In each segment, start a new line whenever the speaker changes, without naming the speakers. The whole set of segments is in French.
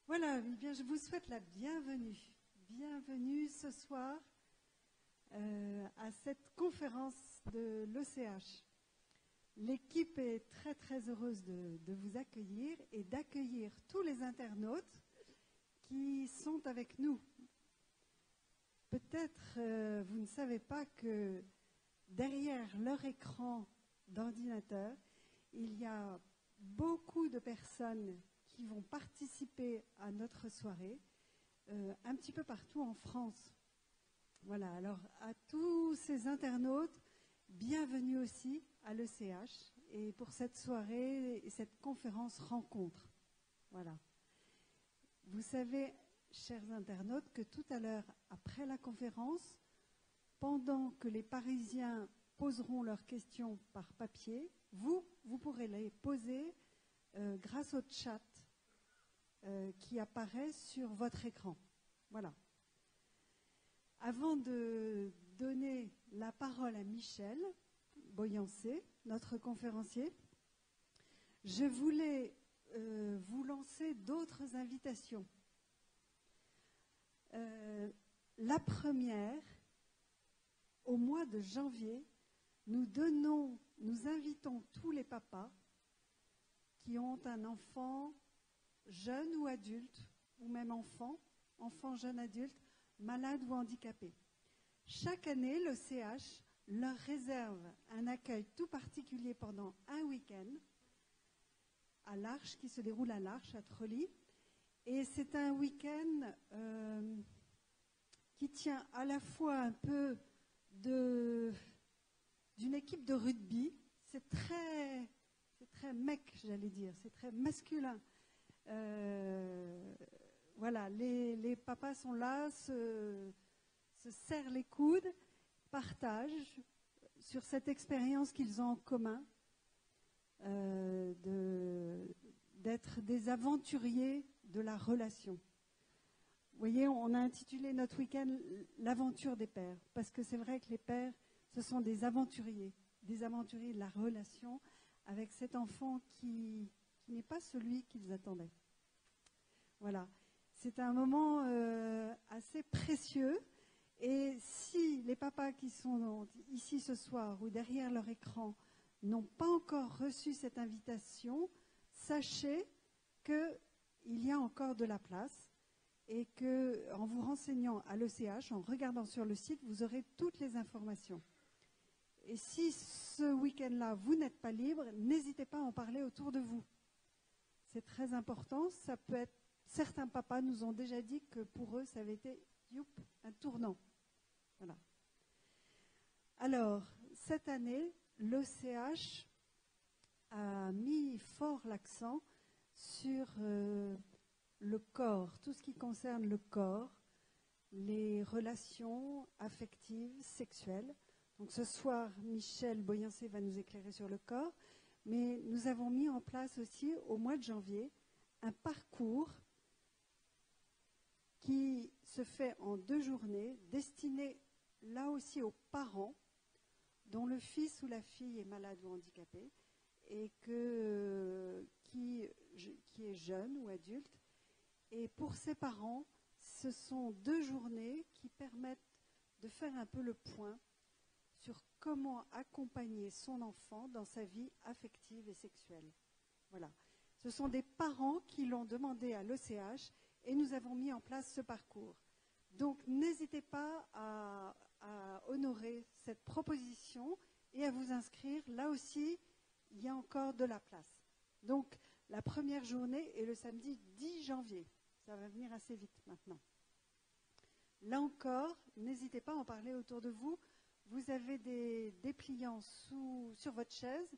Voilà, eh bien, je vous souhaite la bienvenue. Bienvenue ce soir à cette conférence de l'OCH. L'équipe est très très heureuse de vous accueillir et d'accueillir tous les internautes qui sont avec nous. Peut-être vous ne savez pas que derrière leur écran d'ordinateur, il y a beaucoup de personnes qui vont participer à notre soirée, un petit peu partout en France. Voilà, alors à tous ces internautes, bienvenue aussi à l'ECH et pour cette soirée et cette conférence rencontre. Voilà. Vous savez, chers internautes, que tout à l'heure, après la conférence, pendant que les Parisiens poseront leurs questions par papier, vous pourrez les poser grâce au chat qui apparaît sur votre écran. Voilà. Avant de donner la parole à Michel Boyancé, notre conférencier, je voulais vous lancer d'autres invitations. La première, au mois de janvier, nous invitons tous les papas qui ont un enfant jeune ou adulte, ou même enfant, jeune, adulte, malade ou handicapé. Chaque année, l'OCH leur réserve un accueil tout particulier pendant un week-end à l'Arche, qui se déroule à l'Arche, à Trolly. Et c'est un week-end qui tient à la fois un peu d'une équipe de rugby. C'est très mec, j'allais dire, c'est très masculin. Voilà, les papas sont là, se serrent les coudes, partagent sur cette expérience qu'ils ont en commun d'être des aventuriers de la relation. Vous voyez, on a intitulé notre week-end « L'aventure des pères », parce que c'est vrai que les pères, ce sont des aventuriers de la relation avec cet enfant qui n'est pas celui qu'ils attendaient. Voilà, c'est un moment assez précieux. Et si les papas qui sont ici ce soir ou derrière leur écran n'ont pas encore reçu cette invitation, sachez qu'il y a encore de la place et qu'en vous renseignant à l'ECH, en regardant sur le site, vous aurez toutes les informations. Et si ce week-end-là, vous n'êtes pas libre, n'hésitez pas à en parler autour de vous. C'est très important. Ça peut être. Certains papas nous ont déjà dit que pour eux, ça avait été un tournant. Voilà. Alors, cette année, l'OCH a mis fort l'accent sur le corps, tout ce qui concerne le corps, les relations affectives, sexuelles. Donc ce soir, Michel Boyancé va nous éclairer sur le corps, mais nous avons mis en place aussi, au mois de janvier, un parcours qui se fait en 2 journées, destiné là aussi aux parents dont le fils ou la fille est malade ou handicapé et qui est jeune ou adulte. Et pour ces parents, ce sont 2 journées qui permettent de faire un peu le point sur comment accompagner son enfant dans sa vie affective et sexuelle. Voilà. Ce sont des parents qui l'ont demandé à l'OCH et nous avons mis en place ce parcours. Donc n'hésitez pas à honorer cette proposition et à vous inscrire. Là aussi, il y a encore de la place. Donc la première journée est le samedi 10 janvier. Ça va venir assez vite maintenant. Là encore, n'hésitez pas à en parler autour de vous. Vous avez des dépliants sur votre chaise,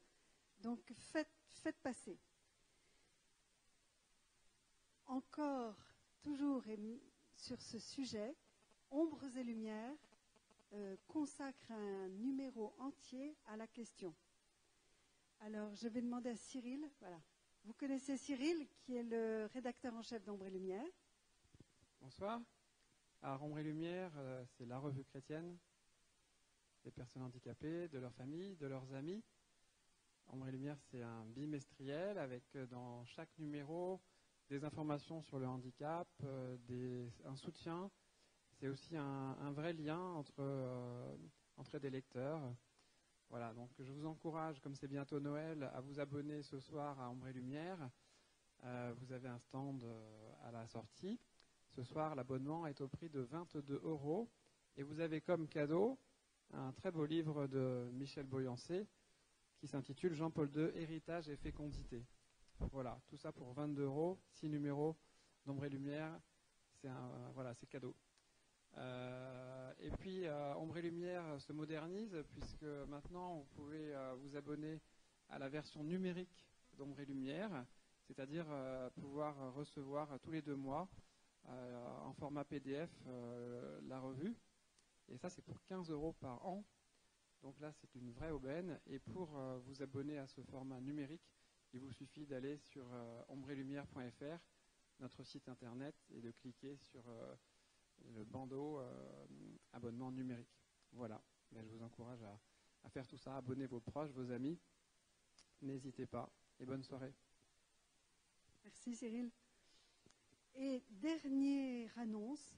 donc faites passer. Encore, toujours sur ce sujet, Ombres et Lumières consacre un numéro entier à la question. Alors, je vais demander à Cyril, voilà. Vous connaissez Cyril, qui est le rédacteur en chef d'Ombres et Lumières.
Bonsoir. Alors, Ombres et Lumières, c'est la revue chrétienne des personnes handicapées, de leurs familles, de leurs amis. Ombres et Lumières, c'est un bimestriel avec dans chaque numéro des informations sur le handicap, un soutien. C'est aussi un vrai lien entre des lecteurs. Voilà, donc je vous encourage, comme c'est bientôt Noël, à vous abonner ce soir à Ombre et Lumière. Vous avez un stand à la sortie. Ce soir, l'abonnement est au prix de 22 € et vous avez comme cadeau un très beau livre de Michel Boyancé qui s'intitule Jean-Paul II, Héritage et fécondité. Voilà, tout ça pour 22 €, 6 numéros d'Ombre et Lumière, c'est cadeau. Et puis, Ombre et Lumière se modernise puisque maintenant, vous pouvez vous abonner à la version numérique d'Ombre et Lumière, c'est-à-dire pouvoir recevoir tous les 2 mois en format PDF la revue. Et ça, c'est pour 15 € par an. Donc là, c'est une vraie aubaine. Et pour vous abonner à ce format numérique, il vous suffit d'aller sur ombrelumière.fr, notre site internet, et de cliquer sur le bandeau abonnement numérique. Voilà. Mais je vous encourage à faire tout ça. Abonnez vos proches, vos amis. N'hésitez pas. Et bonne soirée.
Merci Cyril. Et dernière annonce,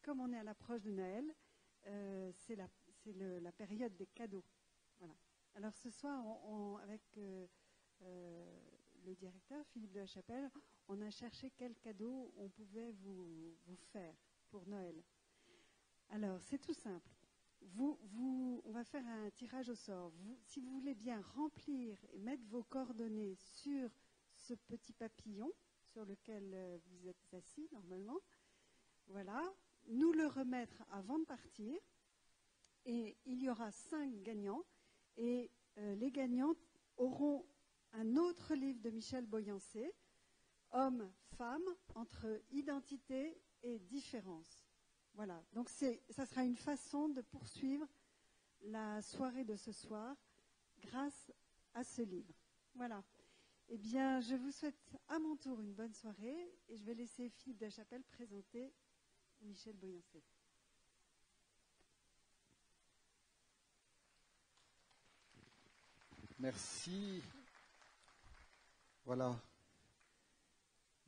comme on est à l'approche de Noël, c'est la période des cadeaux. Voilà. Alors ce soir, avec le directeur, Philippe de la Chapelle, on a cherché quel cadeau on pouvait vous faire pour Noël. Alors, c'est tout simple. On va faire un tirage au sort. Si vous voulez bien remplir et mettre vos coordonnées sur ce petit papillon sur lequel vous êtes assis normalement, voilà, nous le remettre avant de partir. Et il y aura 5 gagnants. Et les gagnants auront un autre livre de Michel Boyancé, Hommes, femmes, entre identité et différence. Voilà, donc ça sera une façon de poursuivre la soirée de ce soir grâce à ce livre. Voilà. Eh bien, je vous souhaite à mon tour une bonne soirée et je vais laisser Philippe de la Chapelle présenter Michel Boyancé.
Merci. Voilà.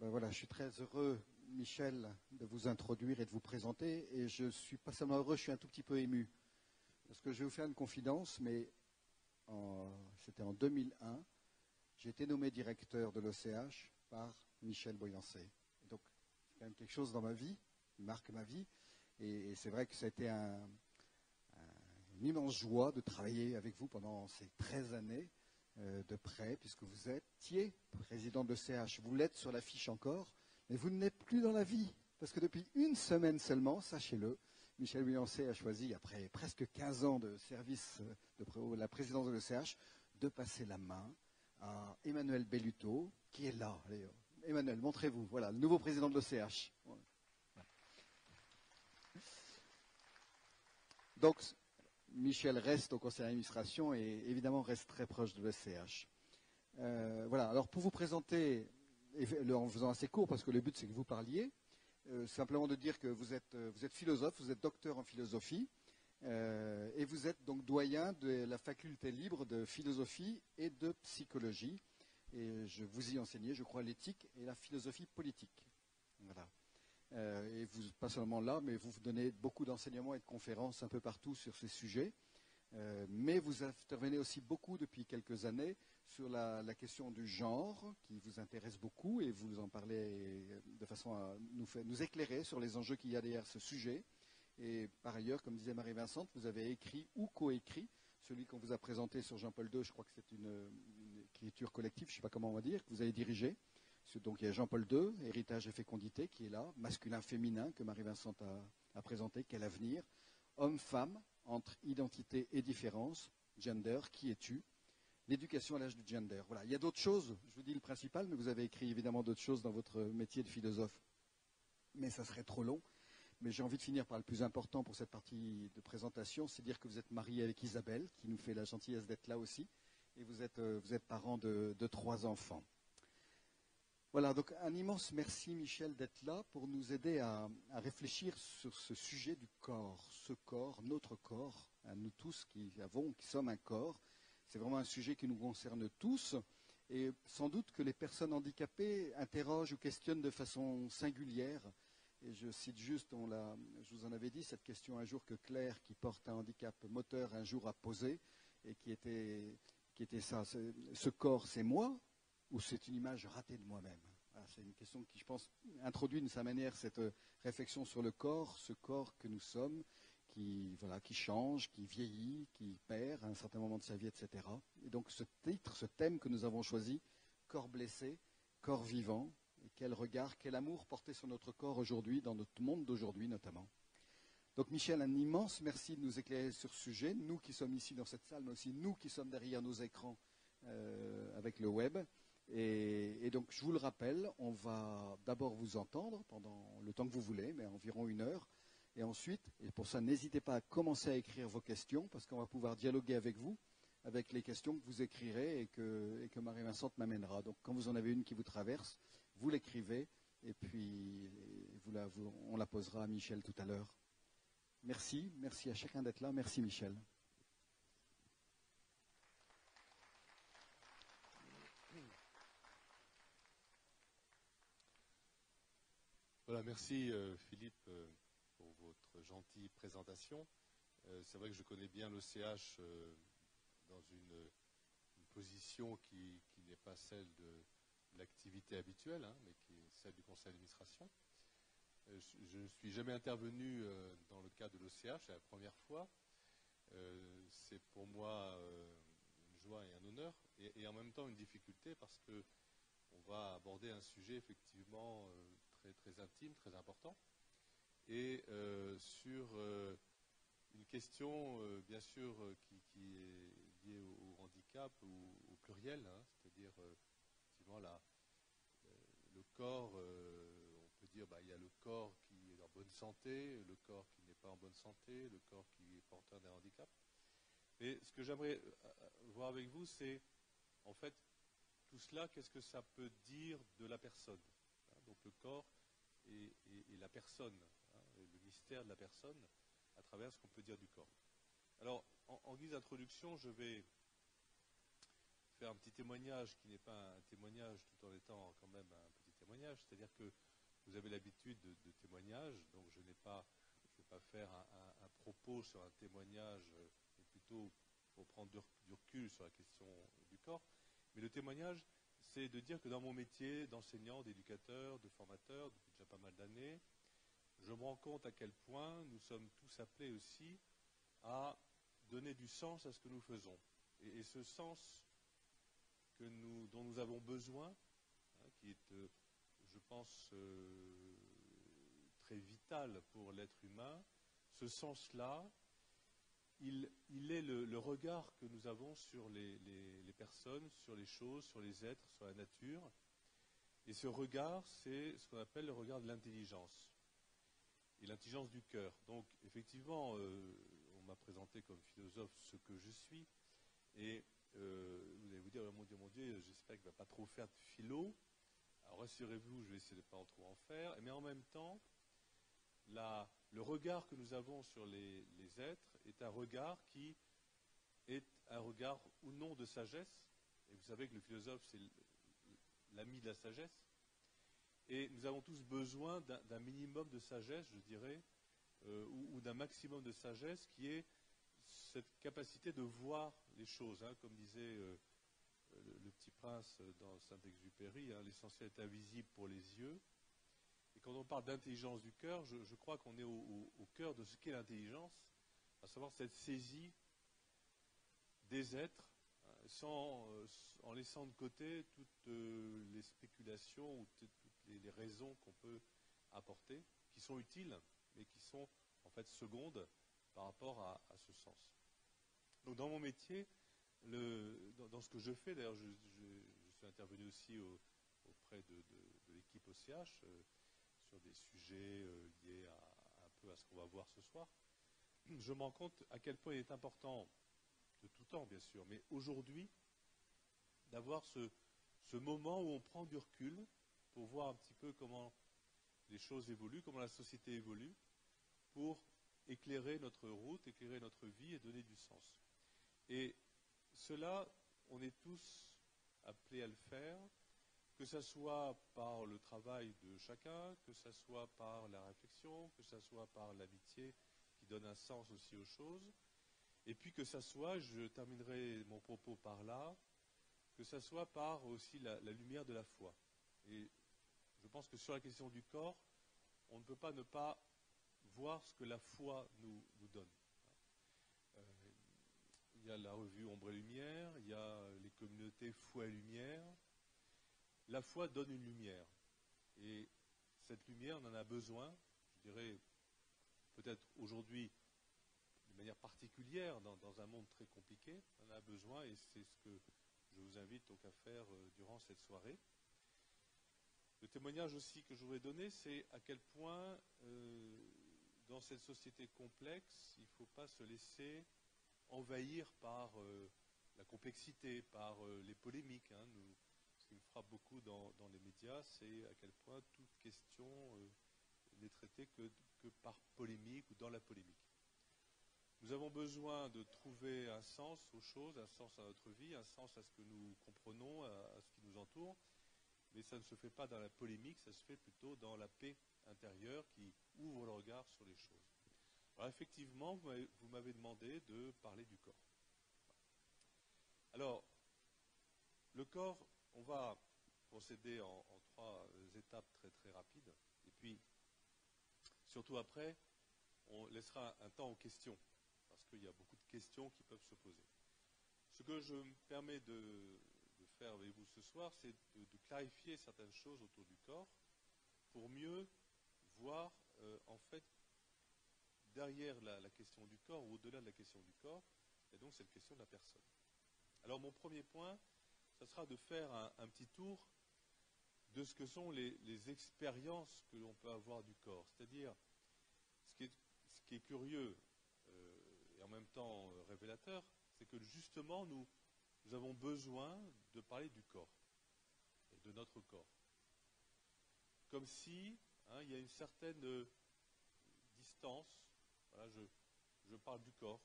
Je suis très heureux, Michel, de vous introduire et de vous présenter. Et je suis pas seulement heureux, je suis un tout petit peu ému. Parce que je vais vous faire une confidence, mais c'était en 2001. J'ai été nommé directeur de l'OCH par Michel Boyancé. Et donc, c'est quand même quelque chose dans ma vie, qui marque ma vie. Et c'est vrai que ça a été une immense joie de travailler avec vous pendant ces 13 années de près, puisque vous étiez président de l'OCH. Vous l'êtes sur la fiche encore, mais vous n'êtes plus dans la vie. Parce que depuis une semaine seulement, sachez-le, Michel Boyancé a choisi, après presque 15 ans de service de la présidence de l'OCH, de passer la main à Emmanuel Belluto, qui est là. Allez, Emmanuel, montrez-vous. Voilà, le nouveau président de l'OCH. Voilà. Donc, Michel reste au conseil d'administration et évidemment reste très proche de l'OCH. Voilà, alors pour vous présenter, en faisant assez court, parce que le but c'est que vous parliez, simplement de dire que vous êtes philosophe, vous êtes docteur en philosophie, et vous êtes donc doyen de la faculté libre de philosophie et de psychologie. Et je vous y enseignais, je crois, l'éthique et la philosophie politique. Voilà. Et vous, pas seulement là, mais vous donnez beaucoup d'enseignements et de conférences un peu partout sur ces sujets. Mais vous intervenez aussi beaucoup depuis quelques années sur la question du genre, qui vous intéresse beaucoup, et vous en parlez de façon à nous éclairer sur les enjeux qu'il y a derrière ce sujet. Et par ailleurs, comme disait Marie-Vincente, vous avez écrit ou coécrit celui qu'on vous a présenté sur Jean-Paul II, je crois que c'est une écriture collective, je ne sais pas comment on va dire, que vous avez dirigé. Donc il y a Jean-Paul II, Héritage et fécondité, qui est là, masculin-féminin, que Marie-Vincente a présenté, quel avenir, homme-femme, entre identité et différence, gender, qui es-tu, l'éducation à l'âge du gender. Voilà, il y a d'autres choses, je vous dis le principal, mais vous avez écrit évidemment d'autres choses dans votre métier de philosophe. Mais ça serait trop long. Mais j'ai envie de finir par le plus important pour cette partie de présentation, c'est dire que vous êtes marié avec Isabelle, qui nous fait la gentillesse d'être là aussi, et vous êtes parent de 3 enfants. Voilà, donc un immense merci Michel d'être là pour nous aider à réfléchir sur ce sujet du corps, ce corps, notre corps, à nous tous qui sommes un corps. C'est vraiment un sujet qui nous concerne tous Et sans doute que les personnes handicapées interrogent ou questionnent de façon singulière. Et je cite juste, je vous en avais dit, cette question un jour que Claire, qui porte un handicap moteur, un jour a posée, et qui était ça, ce corps, c'est moi, ou c'est une image ratée de moi-même? Voilà, c'est une question qui, je pense, introduit de sa manière cette réflexion sur le corps, ce corps que nous sommes, qui change, qui vieillit, qui perd à un certain moment de sa vie, etc. Et donc ce titre, ce thème que nous avons choisi, corps blessé, corps vivant, et quel regard, quel amour porté sur notre corps aujourd'hui, dans notre monde d'aujourd'hui notamment. Donc Michel, un immense merci de nous éclairer sur ce sujet, nous qui sommes ici dans cette salle, mais aussi nous qui sommes derrière nos écrans avec le web. Et donc je vous le rappelle, on va d'abord vous entendre pendant le temps que vous voulez, mais environ 1 heure. Et ensuite, et pour ça, n'hésitez pas à commencer à écrire vos questions, parce qu'on va pouvoir dialoguer avec vous, avec les questions que vous écrirez et que Marie-Vincente m'amènera. Donc quand vous en avez une qui vous traverse, vous l'écrivez, et puis on la posera à Michel tout à l'heure. Merci à chacun d'être là. Merci Michel.
Voilà, merci Philippe pour votre gentille présentation. C'est vrai que je connais bien l'OCH dans une position qui n'est pas celle de l'activité habituelle, hein, mais qui est celle du conseil d'administration. Je ne suis jamais intervenu dans le cadre de l'OCH, c'est la première fois. C'est pour moi une joie et un honneur, et en même temps une difficulté parce qu'on va aborder un sujet effectivement très, très intime, très important, et sur une question bien sûr qui est liée au handicap ou au pluriel, hein, c'est-à-dire effectivement le corps, on peut dire il y a le corps qui est en bonne santé, le corps qui n'est pas en bonne santé, le corps qui est porteur d'un handicap. Mais ce que j'aimerais voir avec vous, c'est en fait tout cela, qu'est-ce que ça peut dire de la personne, hein, donc le corps et la personne, hein, le mystère de la personne à travers ce qu'on peut dire du corps. Alors, en guise d'introduction, je vais faire un petit témoignage qui n'est pas un témoignage tout en étant quand même un petit témoignage, c'est-à-dire que vous avez l'habitude de témoignages, donc je ne vais pas faire un propos sur un témoignage, mais plutôt pour prendre du recul sur la question du corps. Mais le témoignage, c'est de dire que dans mon métier d'enseignant, d'éducateur, de formateur, depuis déjà pas mal d'années, je me rends compte à quel point nous sommes tous appelés aussi à donner du sens à ce que nous faisons. Et ce sens dont nous avons besoin, hein, qui est, je pense, très vital pour l'être humain, ce sens-là, il est le regard que nous avons sur les personnes, sur les choses, sur les êtres, sur la nature. Et ce regard, c'est ce qu'on appelle le regard de l'intelligence. Et l'intelligence du cœur. Donc, effectivement, on m'a présenté comme philosophe ce que je suis. Et vous allez vous dire, mon Dieu, j'espère qu'il ne va pas trop faire de philo. Alors, rassurez-vous, je vais essayer de ne pas trop en faire. Mais en même temps, le regard que nous avons sur les êtres est un regard qui est un regard ou non de sagesse. Et vous savez que le philosophe, c'est l'ami de la sagesse. Et nous avons tous besoin d'un minimum de sagesse, je dirais, ou d'un maximum de sagesse, qui est cette capacité de voir les choses, hein, comme disait le Petit Prince dans Saint-Exupéry, hein, l'essentiel est invisible pour les yeux. Et quand on parle d'intelligence du cœur, je crois qu'on est au cœur de ce qu'est l'intelligence, à savoir cette saisie des êtres, en laissant de côté toutes les spéculations ou toutes les raisons qu'on peut apporter, qui sont utiles, mais qui sont en fait secondes par rapport à ce sens. Donc dans mon métier, dans ce que je fais, d'ailleurs je suis intervenu aussi auprès de l'équipe OCH sur des sujets liés un peu à ce qu'on va voir ce soir, je me rends compte à quel point il est important, de tout temps bien sûr, mais aujourd'hui, d'avoir ce moment où on prend du recul pour voir un petit peu comment les choses évoluent, comment la société évolue, pour éclairer notre route, éclairer notre vie et donner du sens. Et cela, on est tous appelés à le faire, que ce soit par le travail de chacun, que ce soit par la réflexion, que ce soit par l'amitié qui donne un sens aussi aux choses, et puis que ce soit, je terminerai mon propos par là, que ce soit par aussi la lumière de la foi. Et je pense que sur la question du corps, on ne peut pas ne pas voir ce que la foi nous donne. Il y a la revue Ombre et Lumière, il y a les communautés Foi et Lumière. La foi donne une lumière. Et cette lumière, on en a besoin, je dirais, peut-être aujourd'hui, de manière particulière, dans un monde très compliqué, on en a besoin, et c'est ce que je vous invite donc à faire durant cette soirée. Le témoignage aussi que je voudrais donner, c'est à quel point, dans cette société complexe, il ne faut pas se laisser envahir par la complexité, par les polémiques. Ce qui me frappe beaucoup dans les médias, c'est à quel point toute question n'est traitée que par polémique ou dans la polémique. Nous avons besoin de trouver un sens aux choses, un sens à notre vie, un sens à ce que nous comprenons, à ce qui nous entoure, mais ça ne se fait pas dans la polémique, ça se fait plutôt dans la paix intérieure qui ouvre le regard sur les choses. Alors effectivement, vous m'avez demandé de parler du corps. Alors, le corps, on va procéder en 3 étapes très très rapides, et puis, surtout après, on laissera un temps aux questions, parce qu'il y a beaucoup de questions qui peuvent se poser. Ce que je me permets de faire avec vous ce soir, c'est de clarifier certaines choses autour du corps, pour mieux voir, en fait, derrière la question du corps, ou au-delà de la question du corps, et donc cette question de la personne. Alors mon premier point, ça sera de faire un petit tour de ce que sont les expériences que l'on peut avoir du corps. C'est-à-dire, ce qui est curieux et en même temps révélateur, c'est que justement nous avons besoin de parler du corps et de notre corps. Comme si il y a une certaine distance. Voilà, je parle du corps,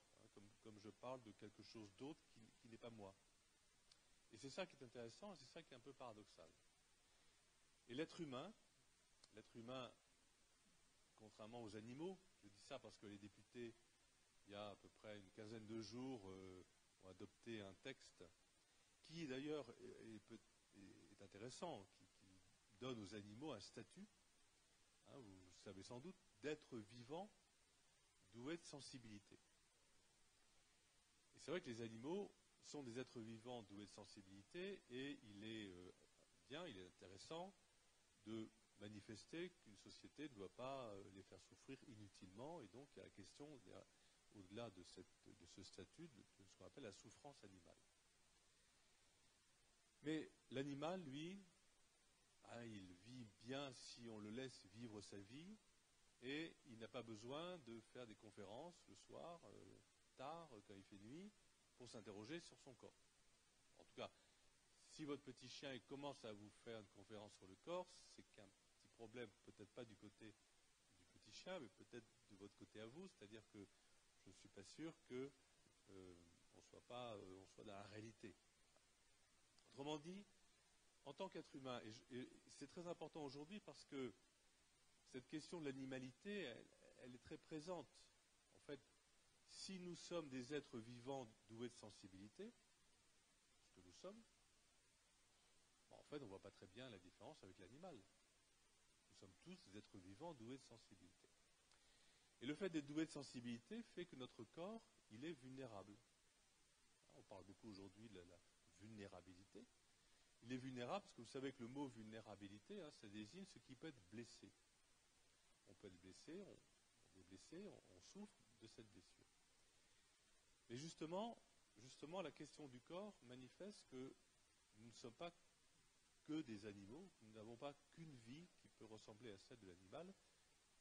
comme je parle de quelque chose d'autre qui n'est pas moi. Et c'est ça qui est intéressant, et c'est ça qui est un peu paradoxal. Et l'être humain, contrairement aux animaux, je dis ça parce que les députés, il y a à peu près une quinzaine de jours, ont adopté un texte qui d'ailleurs est intéressant, qui donne aux animaux un statut, vous savez sans doute, d'être vivant, doué de sensibilité. Et c'est vrai que les animaux sont des êtres vivants doués de sensibilité, et il est intéressant de manifester qu'une société ne doit pas les faire souffrir inutilement, et donc il y a la question, au-delà de ce statut, de ce qu'on appelle la souffrance animale. Mais l'animal, lui, il vit bien si on le laisse vivre sa vie, et il n'a pas besoin de faire des conférences le soir, tard, quand il fait nuit, pour s'interroger sur son corps. En tout cas, si votre petit chien commence à vous faire une conférence sur le corps, c'est qu'un petit problème, peut-être pas du côté du petit chien, mais peut-être de votre côté à vous, c'est-à-dire que je ne suis pas sûr que on soit dans la réalité. Autrement dit, en tant qu'être humain, et c'est très important aujourd'hui parce que cette question de l'animalité, elle est très présente. En fait, si nous sommes des êtres vivants doués de sensibilité, ce que nous sommes, en fait, on ne voit pas très bien la différence avec l'animal. Nous sommes tous des êtres vivants doués de sensibilité. Et le fait d'être doué de sensibilité fait que notre corps, il est vulnérable. On parle beaucoup aujourd'hui de la vulnérabilité. Il est vulnérable parce que vous savez que le mot vulnérabilité, ça désigne ce qui peut être blessé. On peut être blessé, on est blessé, on souffre de cette blessure. Mais justement, la question du corps manifeste que nous ne sommes pas que des animaux, nous n'avons pas qu'une vie qui peut ressembler à celle de l'animal,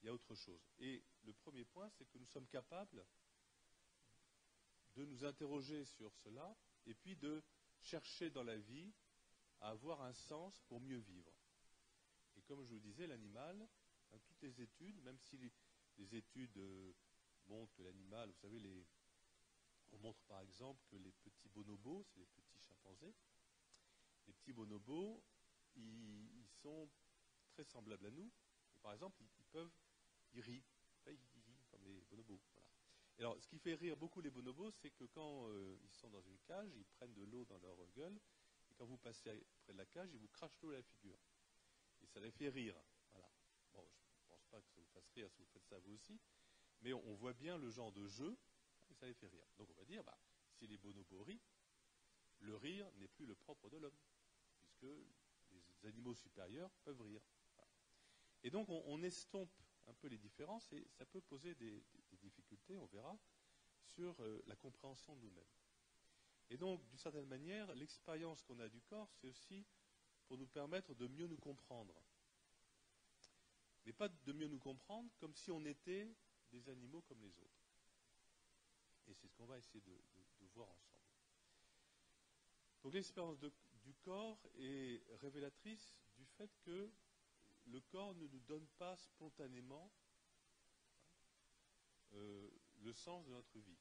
il y a autre chose. Et le premier point, c'est que nous sommes capables de nous interroger sur cela, et puis de chercher dans la vie à avoir un sens pour mieux vivre. Et comme je vous disais, l'animal, toutes les études, même si les études montrent que l'animal, vous savez, on montre par exemple que les petits bonobos, c'est les petits chimpanzés, Les petits bonobos, ils sont très semblables à nous. Et par exemple, ils rient, comme les bonobos. Voilà. Et alors, ce qui fait rire beaucoup les bonobos, c'est que quand ils sont dans une cage, ils prennent de l'eau dans leur gueule, et quand vous passez près de la cage, ils vous crachent l'eau à la figure. Et ça les fait rire. Voilà. Bon, je ne pense pas que ça vous fasse rire si vous faites ça vous aussi, mais on voit bien le genre de jeu, et ça les fait rire. Donc on va dire, si les bonobos rient, le rire n'est plus le propre de l'homme, puisque les animaux supérieurs peuvent rire. Voilà. Et donc on estompe un peu les différences, et ça peut poser des difficultés, on verra, sur la compréhension de nous-mêmes. Et donc, d'une certaine manière, l'expérience qu'on a du corps, c'est aussi pour nous permettre de mieux nous comprendre. Mais pas de mieux nous comprendre comme si on était des animaux comme les autres. Et c'est ce qu'on va essayer de voir ensemble. Donc l'expérience du corps est révélatrice du fait que le corps ne nous donne pas spontanément le sens de notre vie.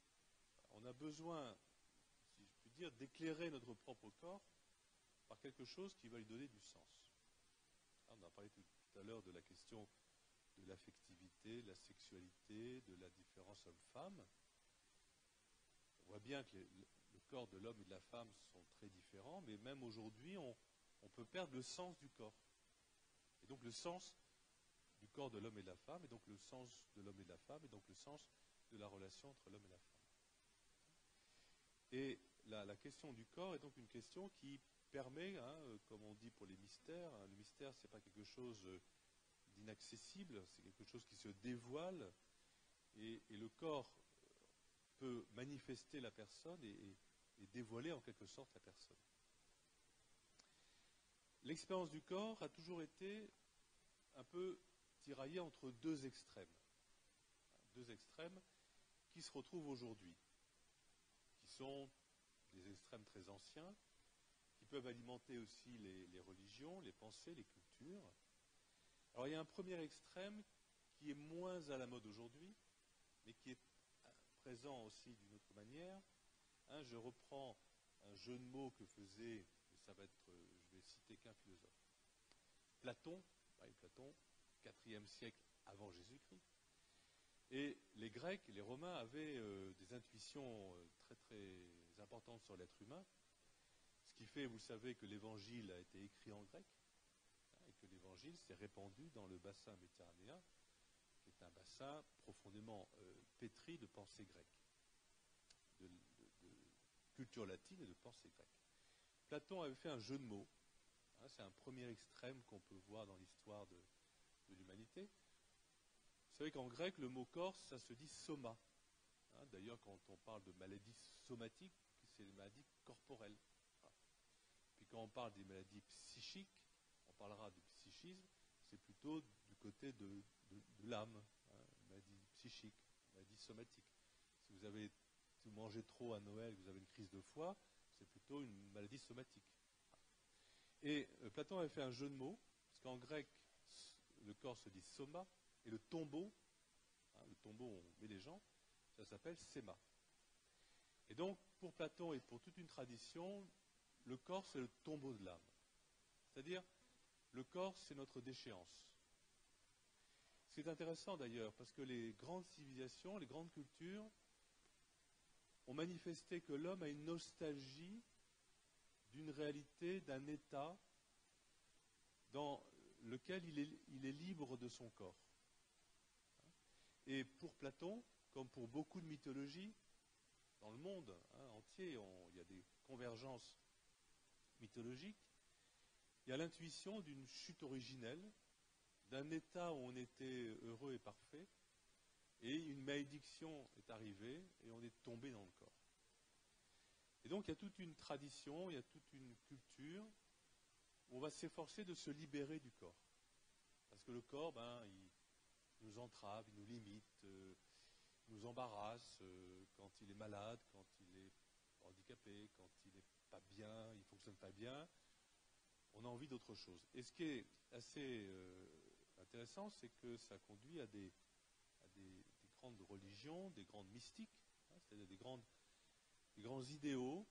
On a besoin, si je puis dire, d'éclairer notre propre corps par quelque chose qui va lui donner du sens. On a parlé tout à l'heure de la question de l'affectivité, de la sexualité, de la différence homme-femme. On voit bien que le corps de l'homme et de la femme sont très différents, mais même aujourd'hui, on peut perdre le sens du corps. Et donc le sens du corps de l'homme et de la femme, et donc le sens de l'homme et de la femme, et donc le sens de la relation entre l'homme et la femme. Et la question du corps est donc une question qui permet, comme on dit pour les mystères, le mystère c'est pas quelque chose d'inaccessible, c'est quelque chose qui se dévoile, et le corps peut manifester la personne et dévoiler en quelque sorte la personne. L'expérience du corps a toujours été un peu tiraillée entre deux extrêmes qui se retrouvent aujourd'hui, qui sont des extrêmes très anciens, qui peuvent alimenter aussi les religions, les pensées, les cultures. Alors il y a un premier extrême qui est moins à la mode aujourd'hui, mais qui est présent aussi d'une autre manière. Je reprends un jeu de mots que faisait, ça va être, je vais citer qu'un philosophe, Platon, Platon, 4e siècle avant Jésus-Christ. Et les Grecs et les Romains avaient des intuitions très très importantes sur l'être humain, ce qui fait, vous savez, que l'évangile a été écrit en grec, et que l'évangile s'est répandu dans le bassin méditerranéen, qui est un bassin profondément pétri de pensée grecque, de culture latine et de pensée grecque. Platon avait fait un jeu de mots. C'est un premier extrême qu'on peut voir dans l'histoire de l'humanité. Vous savez qu'en grec, le mot corps, ça se dit soma. D'ailleurs, quand on parle de maladies somatiques, c'est les maladies corporelles. Puis quand on parle des maladies psychiques, on parlera de psychisme, c'est plutôt du côté de l'âme, maladie psychique, maladie somatique. Si vous avez mangé trop à Noël, vous avez une crise de foie, c'est plutôt une maladie somatique. Et Platon avait fait un jeu de mots, parce qu'en grec, le corps se dit soma, et le tombeau où on met les gens, ça s'appelle séma. Et donc, pour Platon et pour toute une tradition, le corps, c'est le tombeau de l'âme. C'est-à-dire, le corps, c'est notre déchéance. C'est intéressant d'ailleurs, parce que les grandes civilisations, les grandes cultures, ont manifesté que l'homme a une nostalgie d'une réalité, d'un état dans lequel il est libre de son corps. Et pour Platon, comme pour beaucoup de mythologies, dans le monde entier, il y a des convergences mythologiques, il y a l'intuition d'une chute originelle, d'un état où on était heureux et parfait, et une malédiction est arrivée, et on est tombé dans le corps. Et donc il y a toute une tradition, il y a toute une culture, où on va s'efforcer de se libérer du corps. Parce que le corps, il nous entrave, il nous limite, nous embarrasse quand il est malade, quand il est handicapé, quand il n'est pas bien, il ne fonctionne pas bien. On a envie d'autre chose. Et ce qui est assez intéressant, c'est que ça conduit à des grandes religions, des grandes mystiques, c'est-à-dire des grands idéaux.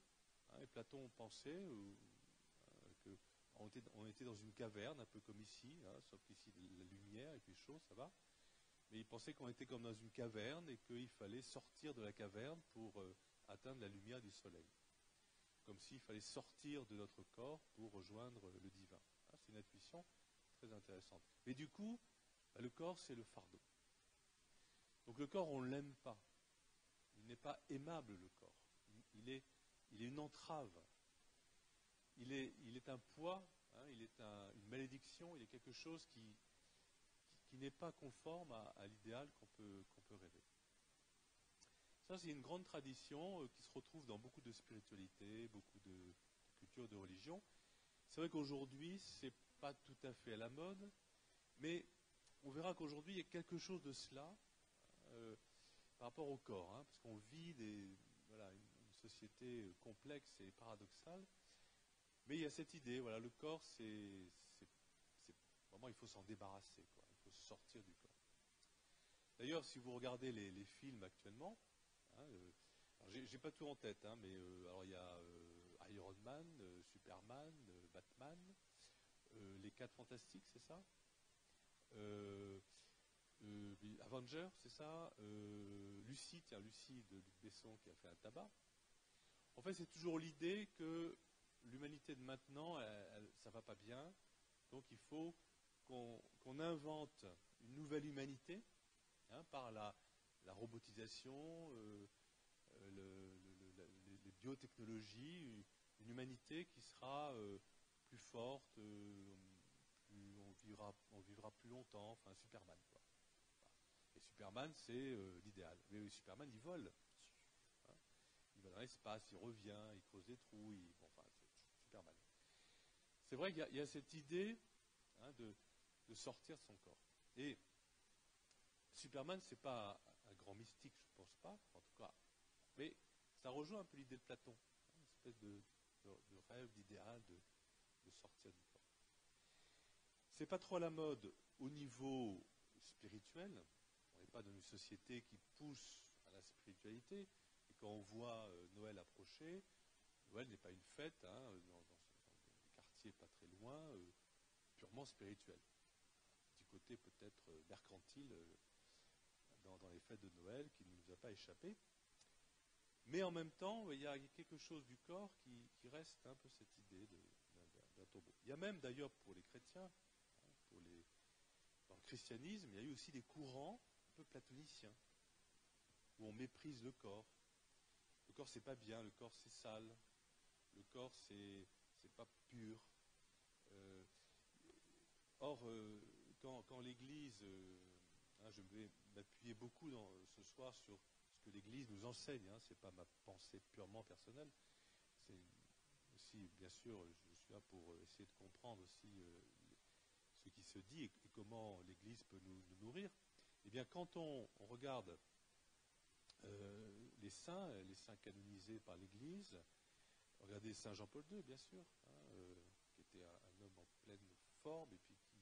Et Platon pensait que on était dans une caverne, un peu comme ici, hein, sauf qu'ici la lumière et puis chaud, ça va. Mais ils pensaient qu'on était comme dans une caverne et qu'il fallait sortir de la caverne pour atteindre la lumière du soleil. Comme s'il fallait sortir de notre corps pour rejoindre le divin. Hein, c'est une intuition très intéressante. Mais du coup, le corps, c'est le fardeau. Donc le corps, on ne l'aime pas. Il n'est pas aimable, le corps. Il est une entrave. Il est un poids, hein, il est une malédiction, il est quelque chose qui n'est pas conforme à l'idéal qu'on peut rêver. Ça, c'est une grande tradition qui se retrouve dans beaucoup de spiritualités, beaucoup de cultures, de religions. C'est vrai qu'aujourd'hui, ce n'est pas tout à fait à la mode, mais on verra qu'aujourd'hui, il y a quelque chose de cela par rapport au corps, hein, parce qu'on vit une société complexe et paradoxale, mais il y a cette idée, voilà, le corps, vraiment, il faut s'en débarrasser, quoi. Il faut sortir du corps. D'ailleurs, si vous regardez les films actuellement, hein, j'ai pas tout en tête, hein, mais alors il y a Iron Man, Superman, Batman, les 4 Fantastiques, c'est ça, Avengers, c'est ça, Lucie de Luc Besson qui a fait un tabac. En fait, c'est toujours l'idée que l'humanité de maintenant, ça va pas bien, donc il faut qu'on invente une nouvelle humanité, hein, par la robotisation, les biotechnologies, une humanité qui sera plus forte, on vivra plus longtemps, enfin Superman, quoi. Et Superman, c'est l'idéal. Mais Superman, il vole. Hein, il va dans l'espace, il revient, il creuse des trous, enfin, c'est Superman. C'est vrai qu'il y a cette idée, hein, de sortir de son corps. Et Superman, c'est pas un grand mystique, je ne pense pas, en tout cas. Mais ça rejoint un peu l'idée de Platon, hein, une espèce de rêve, d'idéal, de sortir du corps. C'est pas trop à la mode au niveau spirituel. On n'est pas dans une société qui pousse à la spiritualité. Et quand on voit Noël approcher, Noël n'est pas une fête, hein, dans des quartiers pas très loin, purement spirituel. Un petit côté peut-être mercantile dans les fêtes de Noël qui ne nous a pas échappé. Mais en même temps, il y a quelque chose du corps qui reste un peu cette idée d'un tombeau. Il y a même d'ailleurs pour les chrétiens, hein, dans le christianisme, il y a eu aussi des courants un peu platoniciens, où on méprise le corps. Le corps, c'est pas bien, le corps, c'est sale, le corps, c'est pas pur. Or, quand l'Église, hein, je vais m'appuyer beaucoup ce soir sur ce que l'Église nous enseigne, hein, ce n'est pas ma pensée purement personnelle, c'est aussi, bien sûr, je suis là pour essayer de comprendre aussi ce qui se dit et comment l'Église peut nous nourrir. Eh bien, quand on regarde les saints canonisés par l'Église, regardez Saint Jean-Paul II, bien sûr, hein, qui était un homme en pleine forme et puis qui,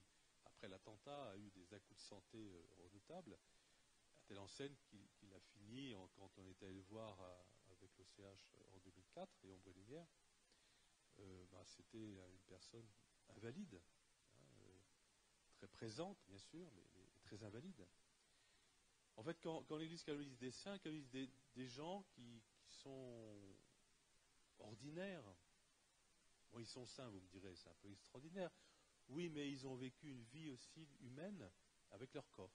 après l'attentat, a eu des à-coups de santé redoutables, à telle enseigne qu'il a fini, quand on est allé le voir avec l'OCH en 2004 et Ombre et Lumière, c'était une personne invalide, hein, très présente, bien sûr, mais très invalide. En fait, quand l'Église canonise des saints, canonise des gens qui sont ordinaires. Bon, ils sont saints, vous me direz, c'est un peu extraordinaire. Oui, mais ils ont vécu une vie aussi humaine avec leur corps.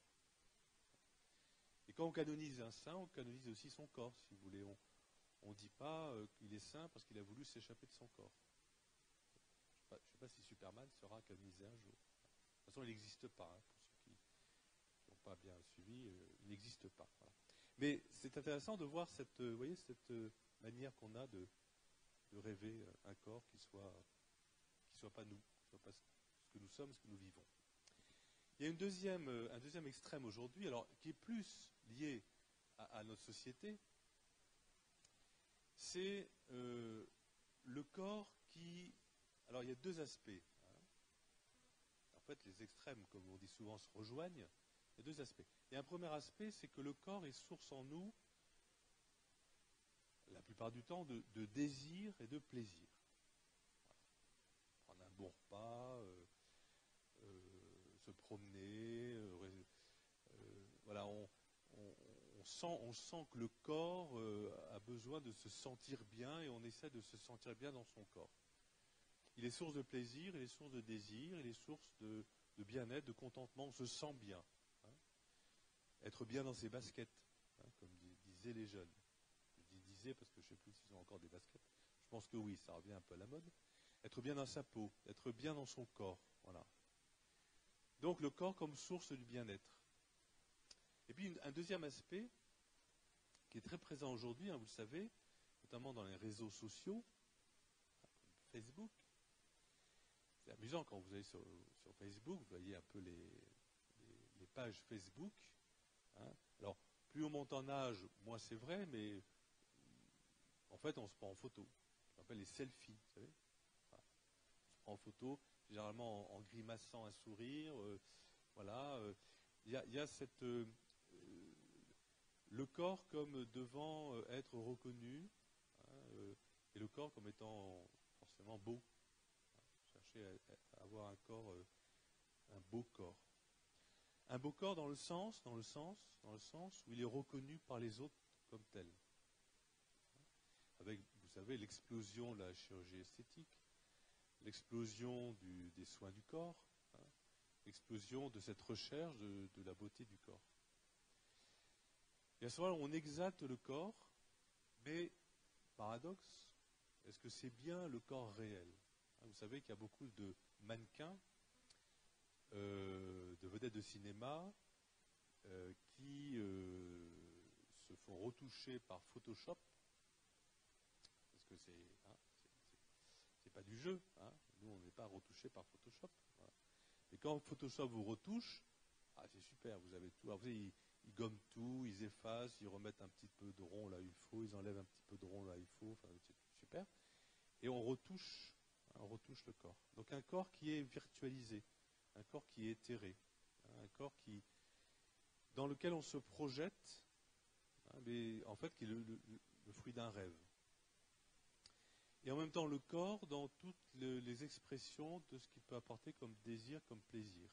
Et quand on canonise un saint, on canonise aussi son corps, si vous voulez. On ne dit pas qu'il est saint parce qu'il a voulu s'échapper de son corps. Je ne sais pas si Superman sera canonisé un jour. De toute façon, il n'existe pas, hein, pour ceux qui n'ont pas bien suivi, il n'existe pas. Voilà. Mais c'est intéressant de voir cette manière qu'on a de rêver un corps qui soit pas nous, qui soit pas ce que nous sommes, ce que nous vivons. Il y a un deuxième extrême aujourd'hui, alors qui est plus lié à notre société, c'est le corps qui... Alors il y a 2 aspects. Hein. En fait, les extrêmes, comme on dit souvent, se rejoignent. Il y a 2 aspects. Il y a un premier aspect, c'est que le corps est source en nous, la plupart du temps, de désir et de plaisir. Voilà. Prendre un bon repas, se promener, voilà, on sent que le corps a besoin de se sentir bien et on essaie de se sentir bien dans son corps. Il est source de plaisir, il est source de désir, il est source de bien-être, de contentement, on se sent bien. Hein. Être bien dans ses baskets, hein, comme disaient les jeunes. Je dis disaient parce que je ne sais plus s'ils ont encore des baskets. Je pense que oui, ça revient un peu à la mode. Être bien dans sa peau, être bien dans son corps. Voilà. Donc le corps comme source du bien-être. Et puis un deuxième aspect qui est très présent aujourd'hui, hein, vous le savez, notamment dans les réseaux sociaux, comme Facebook. C'est amusant quand vous allez sur Facebook, vous voyez un peu les pages Facebook. Hein. Alors, plus on monte en âge, moins c'est vrai, mais en fait, on se prend en photo. Ce qu'on appelle les selfies, vous savez. Enfin, on se prend en photo, généralement en grimaçant un sourire. Voilà. Il y a cette... le corps comme devant être reconnu, hein, et le corps comme étant forcément beau. Chercher à avoir un corps, un beau corps. Un beau corps dans le sens où il est reconnu par les autres comme tel. Avec, vous savez, l'explosion de la chirurgie esthétique, l'explosion des soins du corps, hein, l'explosion de cette recherche de la beauté du corps. Et à ce moment-là, on exalte le corps, mais, paradoxe, est-ce que c'est bien le corps réel ? Vous savez qu'il y a beaucoup de mannequins, de vedettes de cinéma, qui se font retoucher par Photoshop, parce que c'est pas du jeu, hein. Nous on n'est pas retouché par Photoshop. Voilà. Et quand Photoshop vous retouche, c'est super, vous avez tout. Alors, vous savez, ils gomment tout, ils effacent, ils remettent un petit peu de rond là où il faut, ils enlèvent un petit peu de rond là où il faut, enfin, c'est super. Et on retouche le corps. Donc un corps qui est virtualisé, un corps qui est éthéré, un corps dans lequel on se projette, hein, mais en fait qui est le fruit d'un rêve. Et en même temps le corps dans toutes les expressions de ce qu'il peut apporter comme désir, comme plaisir.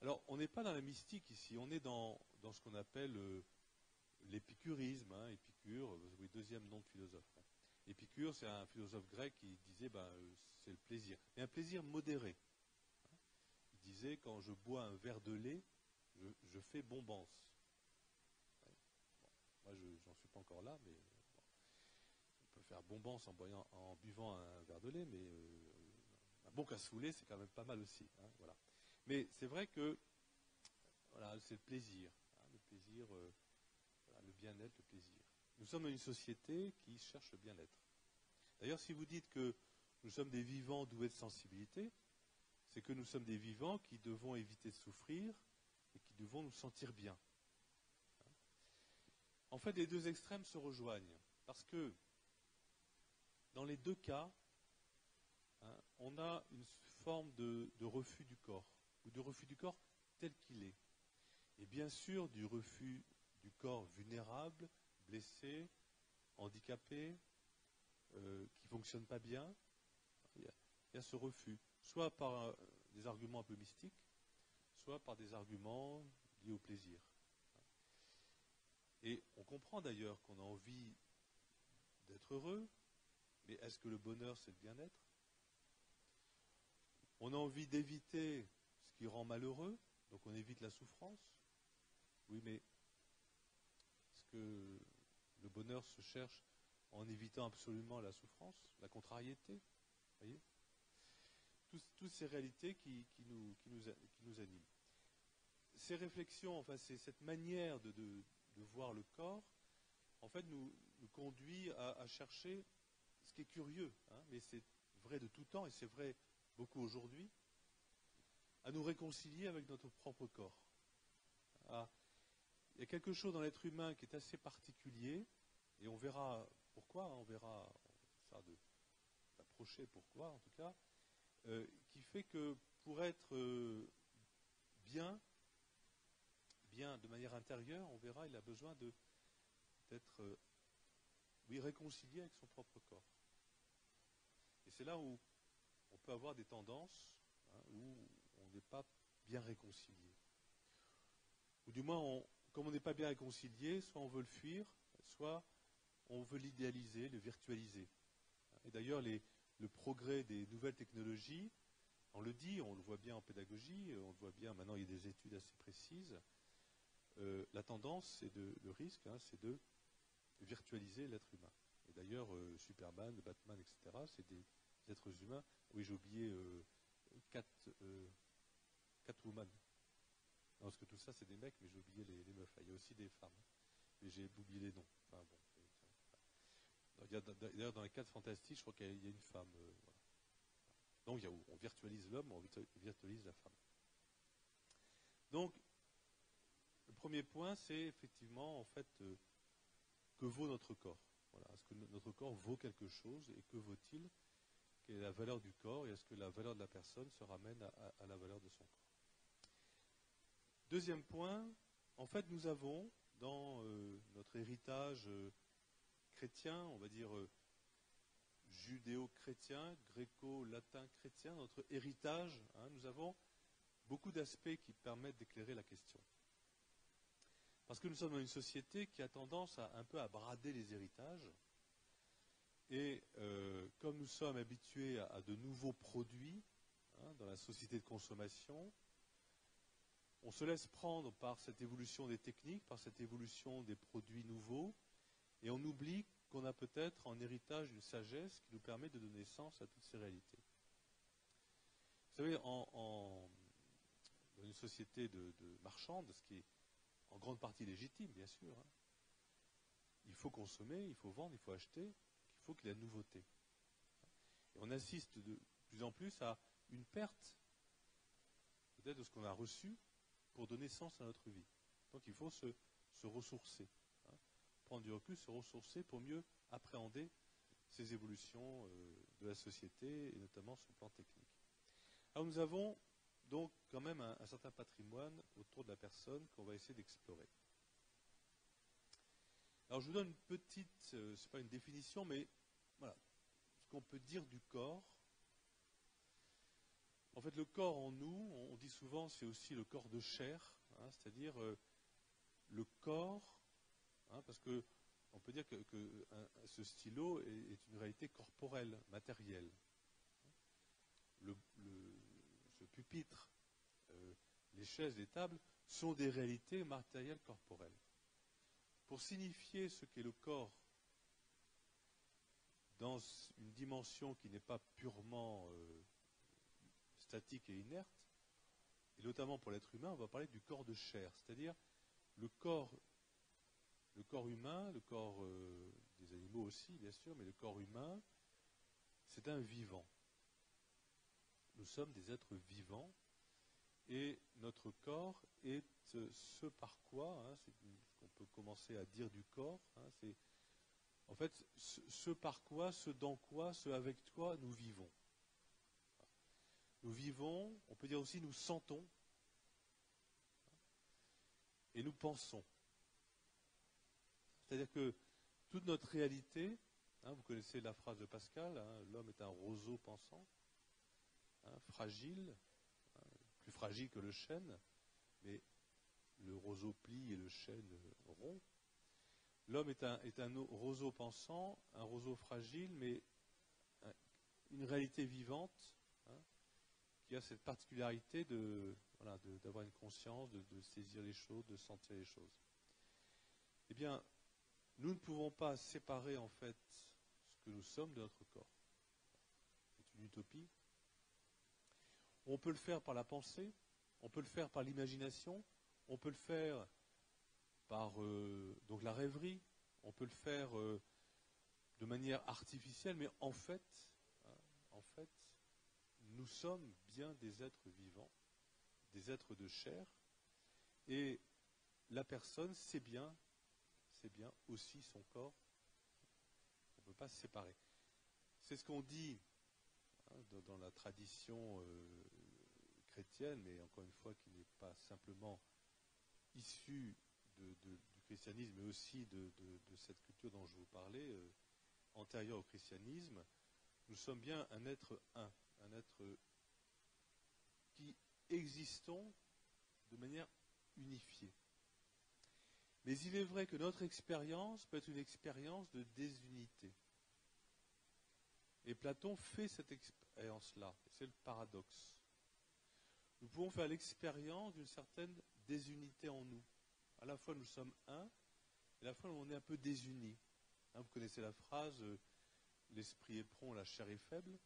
Alors on n'est pas dans la mystique ici, on est dans ce qu'on appelle l'épicurisme, hein, Épicure, oui, deuxième nom de philosophe. Hein. Épicure, c'est un philosophe grec qui disait c'est le plaisir, mais un plaisir modéré. Il disait quand je bois un verre de lait, je fais bombance. Ouais. Bon, moi, j'en suis pas encore là, mais on peut faire bombance en buvant un verre de lait, mais un bon cassoulet, c'est quand même pas mal aussi. Hein, voilà. Mais c'est vrai que voilà, c'est le plaisir, hein, le plaisir, voilà, le bien-être, le plaisir. Nous sommes dans une société qui cherche le bien-être. D'ailleurs, si vous dites que nous sommes des vivants doués de sensibilité, c'est que nous sommes des vivants qui devons éviter de souffrir et qui devons nous sentir bien. En fait, les deux extrêmes se rejoignent, parce que dans les deux cas, hein, on a une forme de refus du corps, ou de refus du corps tel qu'il est. Et bien sûr, du refus du corps vulnérable, blessé, handicapé, qui ne fonctionne pas bien. Il y a ce refus, soit par des arguments un peu mystiques, soit par des arguments liés au plaisir. Et on comprend d'ailleurs qu'on a envie d'être heureux, mais est-ce que le bonheur, c'est le bien-être ? On a envie d'éviter ce qui rend malheureux, donc on évite la souffrance. Oui, mais est-ce que le bonheur se cherche en évitant absolument la souffrance, la contrariété ? Vous voyez ? Toutes ces réalités qui nous animent. Ces réflexions, enfin, c'est cette manière de voir le corps, en fait, nous conduit à chercher ce qui est curieux, hein, mais c'est vrai de tout temps et c'est vrai beaucoup aujourd'hui, à nous réconcilier avec notre propre corps. Il y a quelque chose dans l'être humain qui est assez particulier, et on verra pourquoi, on verra ça d'approcher pourquoi en tout cas, qui fait que pour être bien de manière intérieure, on verra, il a besoin d'être réconcilié avec son propre corps. Et c'est là où on peut avoir des tendances où on n'est pas bien réconcilié. Ou du moins, comme on n'est pas bien réconcilié, soit on veut le fuir, soit on veut l'idéaliser, le virtualiser. Et d'ailleurs, le progrès des nouvelles technologies, on le dit, on le voit bien en pédagogie, on le voit bien, maintenant il y a des études assez précises, la tendance, le risque, c'est de virtualiser l'être humain. Et d'ailleurs, Superman, Batman, etc., c'est des êtres humains. Oui, j'ai oublié Catwoman. Non, parce que tout ça, c'est des mecs, mais j'ai oublié les meufs. Il y a aussi des femmes. Mais j'ai oublié les noms. Enfin, bon, d'ailleurs, dans les 4 fantastiques, je crois qu'il y a une femme. Voilà. Donc, on virtualise l'homme, on virtualise la femme. Donc, le premier point, c'est effectivement, en fait, que vaut notre corps. Voilà. Est-ce que notre corps vaut quelque chose et que vaut-il? Quelle est la valeur du corps et est-ce que la valeur de la personne se ramène à la valeur de son corps? Deuxième point, en fait, nous avons dans notre héritage chrétien, on va dire judéo-chrétien, gréco-latin-chrétien, notre héritage, nous avons beaucoup d'aspects qui permettent d'éclairer la question. Parce que nous sommes dans une société qui a tendance un peu à brader les héritages. Et comme nous sommes habitués à de nouveaux produits dans la société de consommation, on se laisse prendre par cette évolution des techniques, par cette évolution des produits nouveaux, et on oublie qu'on a peut-être en héritage une sagesse qui nous permet de donner sens à toutes ces réalités. Vous savez, dans une société de marchande, ce qui est en grande partie légitime, bien sûr, il faut consommer, il faut vendre, il faut acheter, il faut qu'il y ait de la nouveauté. Et on assiste de plus en plus à une perte, peut-être, de ce qu'on a reçu pour donner sens à notre vie. Donc il faut se ressourcer, prendre du recul, se ressourcer pour mieux appréhender ces évolutions de la société, et notamment sur le plan technique. Alors nous avons donc quand même un certain patrimoine autour de la personne qu'on va essayer d'explorer. Alors je vous donne une petite, c'est pas une définition, mais voilà, ce qu'on peut dire du corps. En fait, le corps en nous, on dit souvent, c'est aussi le corps de chair, c'est-à-dire le corps, parce que on peut dire que ce stylo est une réalité corporelle, matérielle. Ce pupitre, les chaises, les tables sont des réalités matérielles corporelles. Pour signifier ce qu'est le corps dans une dimension qui n'est pas purement statique et inerte, et notamment pour l'être humain, on va parler du corps de chair, c'est-à-dire le corps humain, le corps des animaux aussi, bien sûr, mais le corps humain, c'est un vivant. Nous sommes des êtres vivants, et notre corps est ce par quoi, c'est ce qu'on peut commencer à dire du corps, c'est en fait ce par quoi, ce dans quoi, ce avec quoi nous vivons. Nous vivons, on peut dire aussi nous sentons, et nous pensons. C'est-à-dire que toute notre réalité, vous connaissez la phrase de Pascal, l'homme est un roseau pensant, fragile, plus fragile que le chêne, mais le roseau plie et le chêne rompt. L'homme est un roseau pensant, un roseau fragile, mais une réalité vivante, qui a cette particularité d'avoir une conscience, de saisir les choses, de sentir les choses. Eh bien, nous ne pouvons pas séparer en fait ce que nous sommes de notre corps. C'est une utopie. On peut le faire par la pensée, on peut le faire par l'imagination, on peut le faire par donc la rêverie, on peut le faire de manière artificielle, mais en fait, nous sommes bien des êtres vivants, des êtres de chair, et la personne, c'est bien aussi son corps. On ne peut pas se séparer. C'est ce qu'on dit dans la tradition chrétienne, mais encore une fois, qui n'est pas simplement issue du christianisme, mais aussi de cette culture dont je vous parlais, antérieure au christianisme. Nous sommes bien un être un, un être qui existons de manière unifiée. Mais il est vrai que notre expérience peut être une expérience de désunité. Et Platon fait cette expérience-là, c'est le paradoxe. Nous pouvons faire l'expérience d'une certaine désunité en nous. À la fois nous sommes un, et à la fois on est un peu désunis. Vous connaissez la phrase « l'esprit est prompt, la chair est faible ».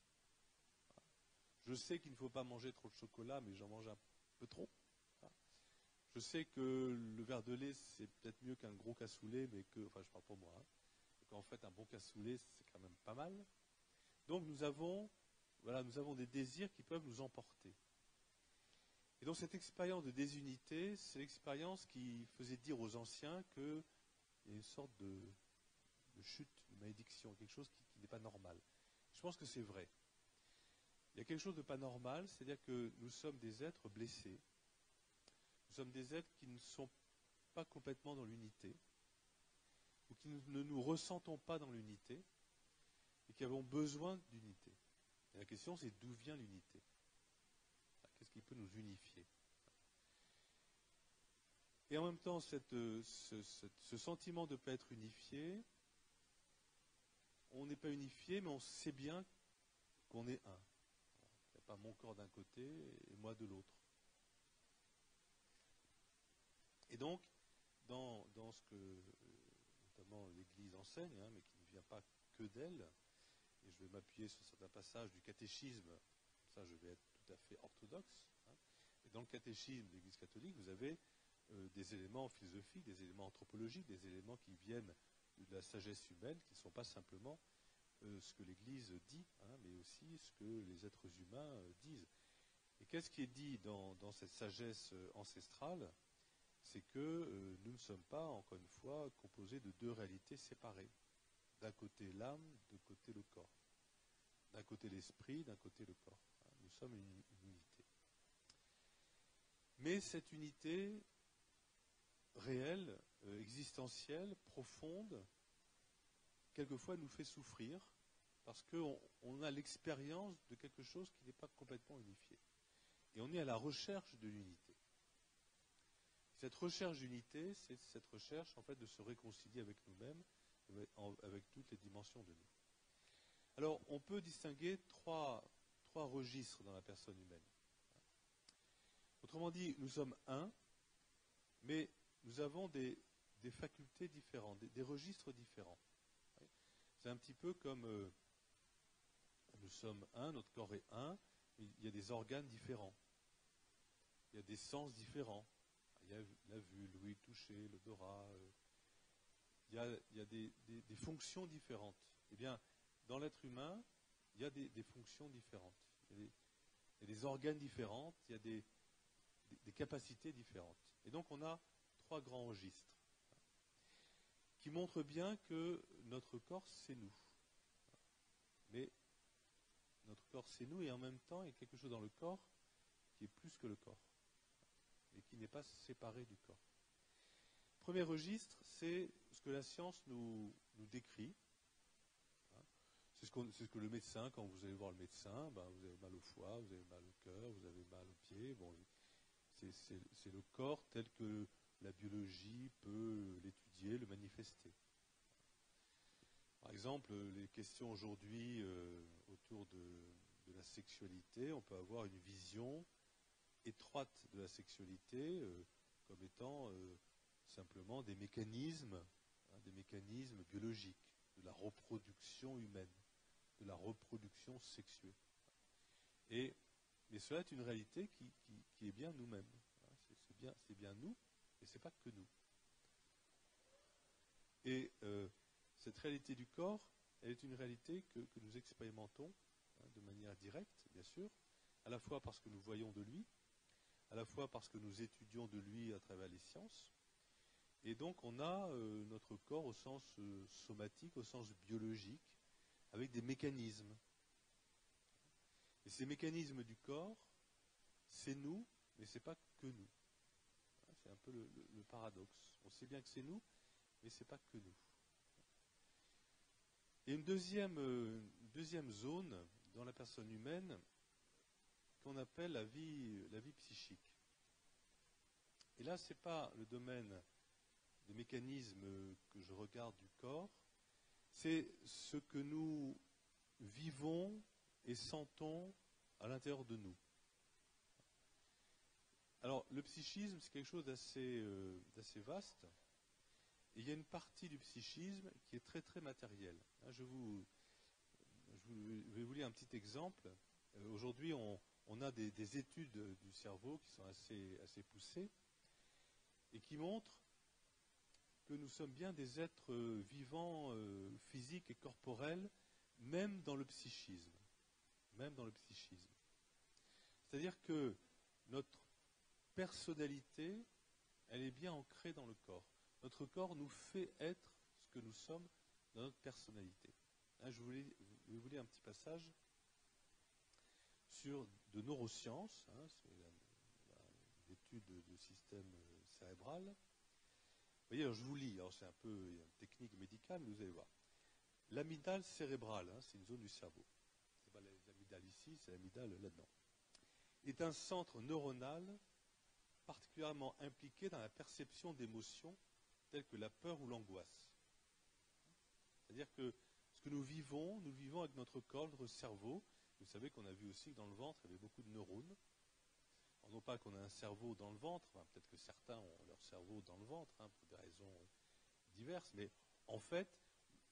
Je sais qu'il ne faut pas manger trop de chocolat, mais j'en mange un peu trop. Je sais que le verre de lait, c'est peut-être mieux qu'un gros cassoulet, mais que, enfin je parle pour moi, qu'en fait un bon cassoulet, c'est quand même pas mal. Donc nous avons des désirs qui peuvent nous emporter. Et donc cette expérience de désunité, c'est l'expérience qui faisait dire aux anciens qu'il y a une sorte de chute, de malédiction, quelque chose qui n'est pas normal. Je pense que c'est vrai. Il y a quelque chose de pas normal, c'est-à-dire que nous sommes des êtres blessés. Nous sommes des êtres qui ne sont pas complètement dans l'unité, ou qui ne nous ressentons pas dans l'unité, et qui avons besoin d'unité. Et la question, c'est d'où vient l'unité ? Qu'est-ce qui peut nous unifier ? Et en même temps, ce sentiment de ne pas être unifié, on n'est pas unifié, mais on sait bien qu'on est un. Il n'y a pas mon corps d'un côté et moi de l'autre. Et donc, dans ce que notamment l'Église enseigne, mais qui ne vient pas que d'elle, et je vais m'appuyer sur certains passages du catéchisme, ça je vais être tout à fait orthodoxe, et dans le catéchisme de l'Église catholique, vous avez des éléments philosophiques, des éléments anthropologiques, des éléments qui viennent de la sagesse humaine, qui ne sont pas simplement ce que l'Église dit, mais aussi ce que les êtres humains disent. Et qu'est-ce qui est dit dans cette sagesse ancestrale ? C'est que nous ne sommes pas, encore une fois, composés de deux réalités séparées. D'un côté l'âme, de côté le corps. D'un côté l'esprit, d'un côté le corps. Nous sommes une unité. Mais cette unité réelle, existentielle, profonde, quelquefois nous fait souffrir parce qu'on a l'expérience de quelque chose qui n'est pas complètement unifié. Et on est à la recherche de l'unité. Cette recherche d'unité, c'est cette recherche en fait de se réconcilier avec nous-mêmes, avec toutes les dimensions de nous. Alors, on peut distinguer trois registres dans la personne humaine. Autrement dit, nous sommes un, mais nous avons des facultés différentes, des registres différents. C'est un petit peu comme nous sommes un, notre corps est un, mais il y a des organes différents. Il y a des sens différents. Il y a la vue, l'ouïe, le toucher, l'odorat. Il y a des fonctions différentes. Eh bien, dans l'être humain, il y a des fonctions différentes. Il y a des organes différents, il y a des capacités différentes. Et donc, on a trois grands registres qui montrent bien que notre corps, c'est nous. Mais notre corps, c'est nous, et en même temps, il y a quelque chose dans le corps qui est plus que le corps, et qui n'est pas séparé du corps. Premier registre, c'est ce que la science nous décrit. C'est ce que le médecin, quand vous allez voir le médecin, vous avez mal au foie, vous avez mal au cœur, vous avez mal aux pieds. Bon, c'est le corps tel que la biologie peut l'étudier, le manifester. Par exemple, les questions aujourd'hui autour de la sexualité, on peut avoir une vision étroite de la sexualité comme étant simplement des mécanismes biologiques, de la reproduction humaine, de la reproduction sexuée. Mais cela est une réalité qui est bien nous-mêmes. C'est bien nous, mais ce n'est pas que nous. Et cette réalité du corps, elle est une réalité que nous expérimentons de manière directe, bien sûr, à la fois parce que nous voyons de lui, à la fois parce que nous étudions de lui à travers les sciences. Et donc on a notre corps au sens somatique, au sens biologique, avec des mécanismes. Et ces mécanismes du corps, c'est nous, mais ce n'est pas que nous. C'est un peu le paradoxe. On sait bien que c'est nous, mais ce n'est pas que nous. Et une deuxième zone dans la personne humaine, qu'on appelle la vie psychique. Et là, ce n'est pas le domaine des mécanismes que je regarde du corps, c'est ce que nous vivons et sentons à l'intérieur de nous. Alors, le psychisme, c'est quelque chose d'assez vaste. Et il y a une partie du psychisme qui est très, très matérielle. Je vais vous lire un petit exemple. Aujourd'hui, on a des études du cerveau qui sont assez poussées et qui montrent que nous sommes bien des êtres vivants, physiques et corporels, même dans le psychisme. Même dans le psychisme. C'est-à-dire que notre personnalité, elle est bien ancrée dans le corps. Notre corps nous fait être ce que nous sommes dans notre personnalité. Là, je vais vous lire un petit passage sur de neurosciences, c'est l'étude du système cérébral. Vous voyez, alors je vous lis, alors c'est un peu une technique médicale, mais vous allez voir. L'amygdale cérébrale, c'est une zone du cerveau. C'est pas l'amygdale ici, c'est l'amygdale là-dedans. Est un centre neuronal particulièrement impliqué dans la perception d'émotions telles que la peur ou l'angoisse. C'est-à-dire que ce que nous vivons avec notre corps, notre cerveau. Vous savez qu'on a vu aussi que dans le ventre, il y avait beaucoup de neurones. Alors, non pas qu'on a un cerveau dans le ventre, peut-être que certains ont leur cerveau dans le ventre, pour des raisons diverses, mais en fait,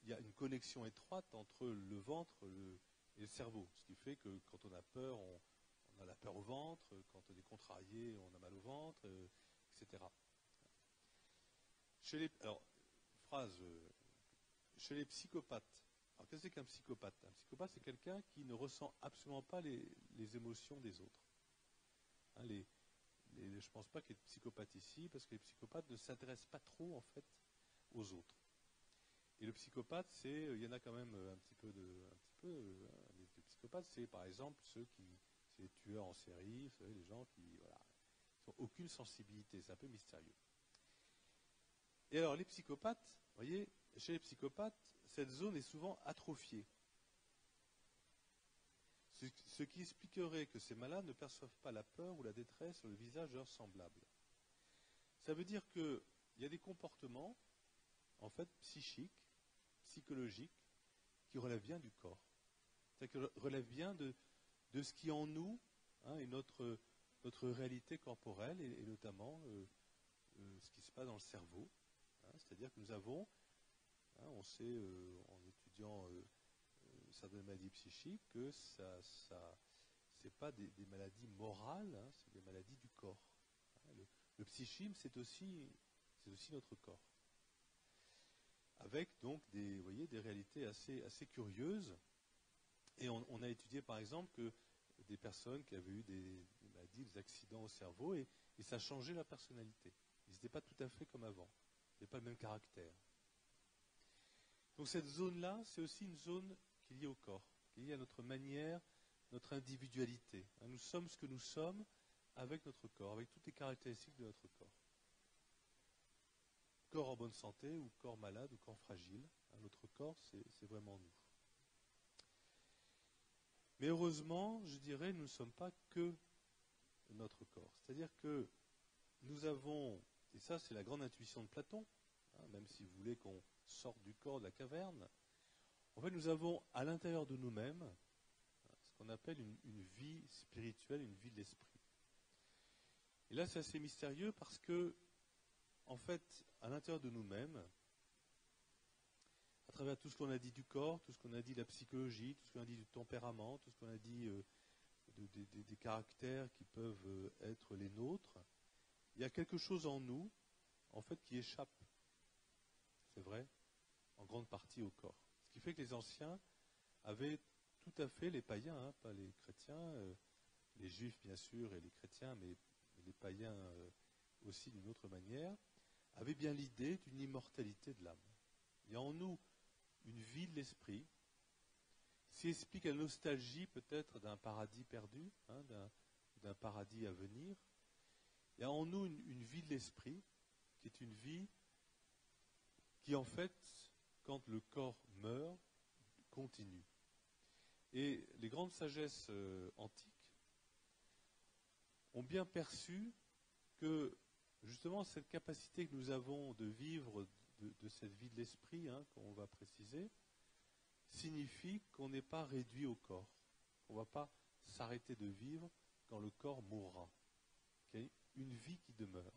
il y a une connexion étroite entre le ventre et le cerveau. Ce qui fait que quand on a peur, on a la peur au ventre, quand on est contrarié, on a mal au ventre, etc. Chez les psychopathes, alors qu'est-ce que c'est qu'un psychopathe? Un psychopathe, c'est quelqu'un qui ne ressent absolument pas les émotions des autres. Je ne pense pas qu'il y ait de psychopathe ici, parce que les psychopathes ne s'intéressent pas trop, en fait, aux autres. Et le psychopathe, il y en a quand même un petit peu les psychopathes, c'est par exemple c'est les tueurs en série, vous savez, les gens qui n'ont aucune sensibilité, c'est un peu mystérieux. Et alors les psychopathes, vous voyez, chez les psychopathes, cette zone est souvent atrophiée. Ce qui expliquerait que ces malades ne perçoivent pas la peur ou la détresse sur le visage de leurs semblables. Ça veut dire qu'il y a des comportements, en fait, psychiques, psychologiques, qui relèvent bien du corps. C'est-à-dire qui relèvent bien de ce qui est en nous, et notre réalité corporelle, et notamment ce qui se passe dans le cerveau. C'est-à-dire que nous avons, on sait en étudiant certaines maladies psychiques que c'est pas des maladies morales, c'est des maladies du corps. Le psychisme, c'est aussi notre corps. Avec donc des réalités assez curieuses. Et on a étudié par exemple que des personnes qui avaient eu des maladies, des accidents au cerveau, et ça changeait leur personnalité. Ils n'étaient pas tout à fait comme avant. Ils n'avaient pas le même caractère. Donc cette zone-là, c'est aussi une zone qui est liée au corps, qui est liée à notre manière, notre individualité. Nous sommes ce que nous sommes avec notre corps, avec toutes les caractéristiques de notre corps. Corps en bonne santé, ou corps malade, ou corps fragile. Notre corps, c'est vraiment nous. Mais heureusement, je dirais, nous ne sommes pas que notre corps. C'est-à-dire que nous avons, et ça c'est la grande intuition de Platon, même si vous voulez qu'on sorte du corps de la caverne, en fait nous avons à l'intérieur de nous-mêmes ce qu'on appelle une vie spirituelle, une vie de l'esprit. Et là c'est assez mystérieux parce que, en fait, à l'intérieur de nous-mêmes, à travers tout ce qu'on a dit du corps, tout ce qu'on a dit de la psychologie, tout ce qu'on a dit du tempérament, tout ce qu'on a dit des caractères qui peuvent être les nôtres, il y a quelque chose en nous, en fait, qui échappe, c'est vrai, en grande partie au corps. Ce qui fait que les anciens avaient tout à fait, les païens, pas les chrétiens, les juifs bien sûr et les chrétiens, mais les païens aussi d'une autre manière, avaient bien l'idée d'une immortalité de l'âme. Il y a en nous une vie de l'esprit, ce qui explique la nostalgie peut-être d'un paradis perdu, d'un paradis à venir. Il y a en nous une vie de l'esprit, qui est une vie qui, en fait, quand le corps meurt, continue. Et les grandes sagesses antiques ont bien perçu que justement cette capacité que nous avons de vivre de cette vie de l'esprit, qu'on va préciser, signifie qu'on n'est pas réduit au corps, qu'on ne va pas s'arrêter de vivre quand le corps mourra, qu'il y a une vie qui demeure.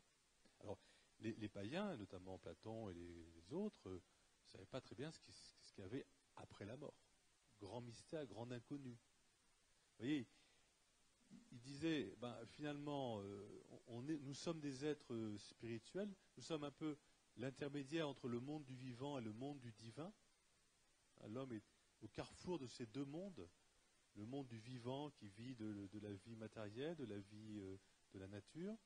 Alors, les païens, notamment Platon et les autres, ne savaient pas très bien ce qu'il y avait après la mort. Grand mystère, grand inconnu. Vous voyez, il disait, finalement, nous sommes des êtres spirituels, nous sommes un peu l'intermédiaire entre le monde du vivant et le monde du divin. L'homme est au carrefour de ces deux mondes, le monde du vivant qui vit de la vie matérielle, de la vie de la nature,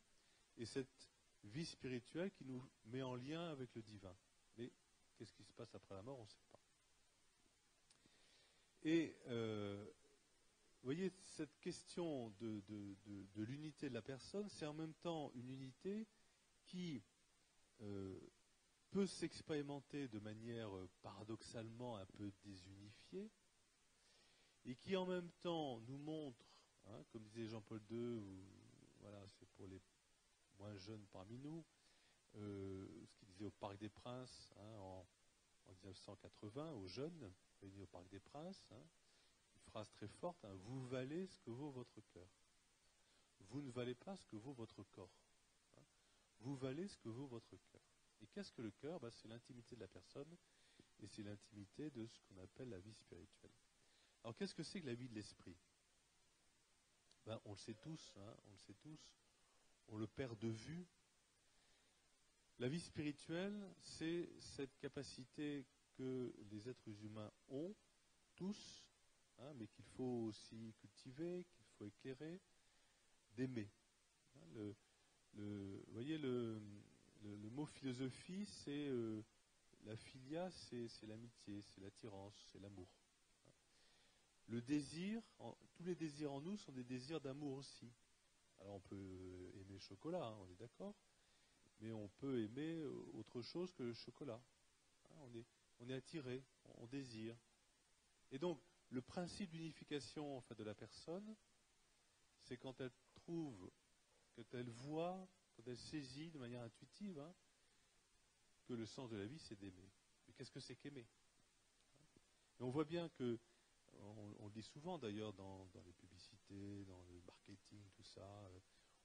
et cette vie spirituelle qui nous met en lien avec le divin. Mais qu'est-ce qui se passe après la mort, on ne sait pas. Et vous voyez, cette question de l'unité de la personne, c'est en même temps une unité qui peut s'expérimenter de manière paradoxalement un peu désunifiée, et qui en même temps nous montre, comme disait Jean-Paul II, voilà, c'est pour les moins jeunes parmi nous, ce qu'il disait au Parc des Princes en 1980, aux jeunes réunis au Parc des Princes, une phrase très forte, vous valez ce que vaut votre cœur. Vous ne valez pas ce que vaut votre corps. Vous valez ce que vaut votre cœur. Et qu'est-ce que le cœur ? C'est l'intimité de la personne, et c'est l'intimité de ce qu'on appelle la vie spirituelle. Alors qu'est-ce que c'est que la vie de l'esprit ? On le sait tous, on le perd de vue. La vie spirituelle, c'est cette capacité que les êtres humains ont, tous, mais qu'il faut aussi cultiver, qu'il faut éclairer, d'aimer. Vous voyez, le mot philosophie, c'est la philia, c'est l'amitié, c'est l'attirance, c'est l'amour. Le désir, tous les désirs en nous sont des désirs d'amour aussi. Alors on peut aimer le chocolat, on est d'accord, mais on peut aimer autre chose que le chocolat. On est attiré, on désire. Et donc, le principe d'unification de la personne, c'est quand elle trouve, quand elle voit, quand elle saisit de manière intuitive, que le sens de la vie, c'est d'aimer. Mais qu'est-ce que c'est qu'aimer ? Et on voit bien que, on le dit souvent d'ailleurs dans les publicités, dans le marketing, tout ça,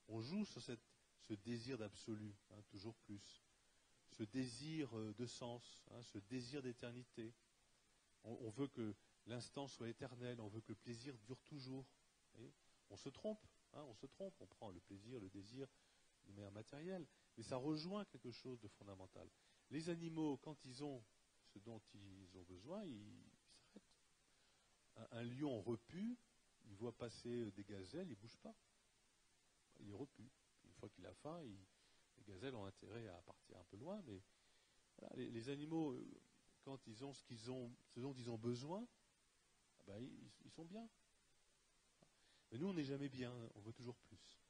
on joue sur ce désir d'absolu, toujours plus. Ce désir de sens, ce désir d'éternité. On veut que l'instant soit éternel, on veut que le plaisir dure toujours. On se trompe, on prend le plaisir, le désir de manière matérielle, mais ça rejoint quelque chose de fondamental. Les animaux, quand ils ont ce dont ils ont besoin, ils s'arrêtent. Un lion repu, il voit passer des gazelles, il ne bouge pas. Il est repu. Une fois qu'il a faim, les gazelles ont intérêt à partir un peu loin, mais voilà, les animaux, quand ils ont ce dont ils ont besoin, ils sont bien. Mais nous, on n'est jamais bien, on veut toujours plus.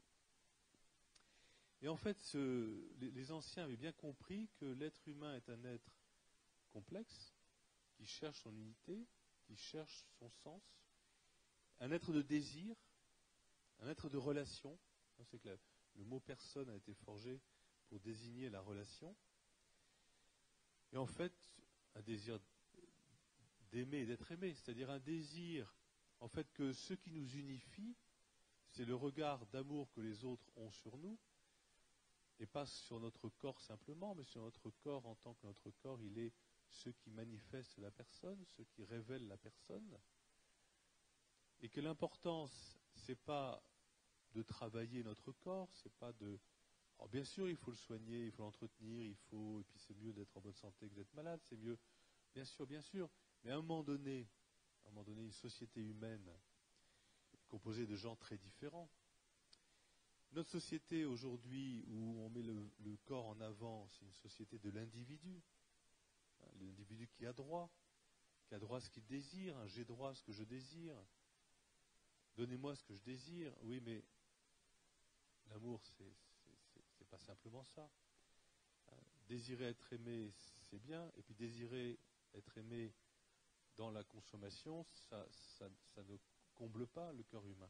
Et en fait, les anciens avaient bien compris que l'être humain est un être complexe, qui cherche son unité, qui cherche son sens, un être de désir, un être de relation. C'est que le mot personne a été forgé pour désigner la relation. Et en fait, un désir d'aimer et d'être aimé, c'est-à-dire un désir, en fait, que ce qui nous unifie, c'est le regard d'amour que les autres ont sur nous, et pas sur notre corps simplement, mais sur notre corps en tant que notre corps, il est ce qui manifeste la personne, ce qui révèle la personne, et que l'importance, c'est pas de travailler notre corps, c'est pas de... Alors bien sûr, il faut le soigner, il faut l'entretenir, et puis c'est mieux d'être en bonne santé que d'être malade, c'est mieux, bien sûr, mais à un moment donné, une société humaine composée de gens très différents. Notre société aujourd'hui, où on met le corps en avant, c'est une société de l'individu. L'individu qui a droit à ce qu'il désire, j'ai droit à ce que je désire. Donnez-moi ce que je désire. Oui, mais l'amour, c'est pas simplement ça. Désirer être aimé, c'est bien, et puis désirer être aimé dans la consommation, ça ne comble pas le cœur humain.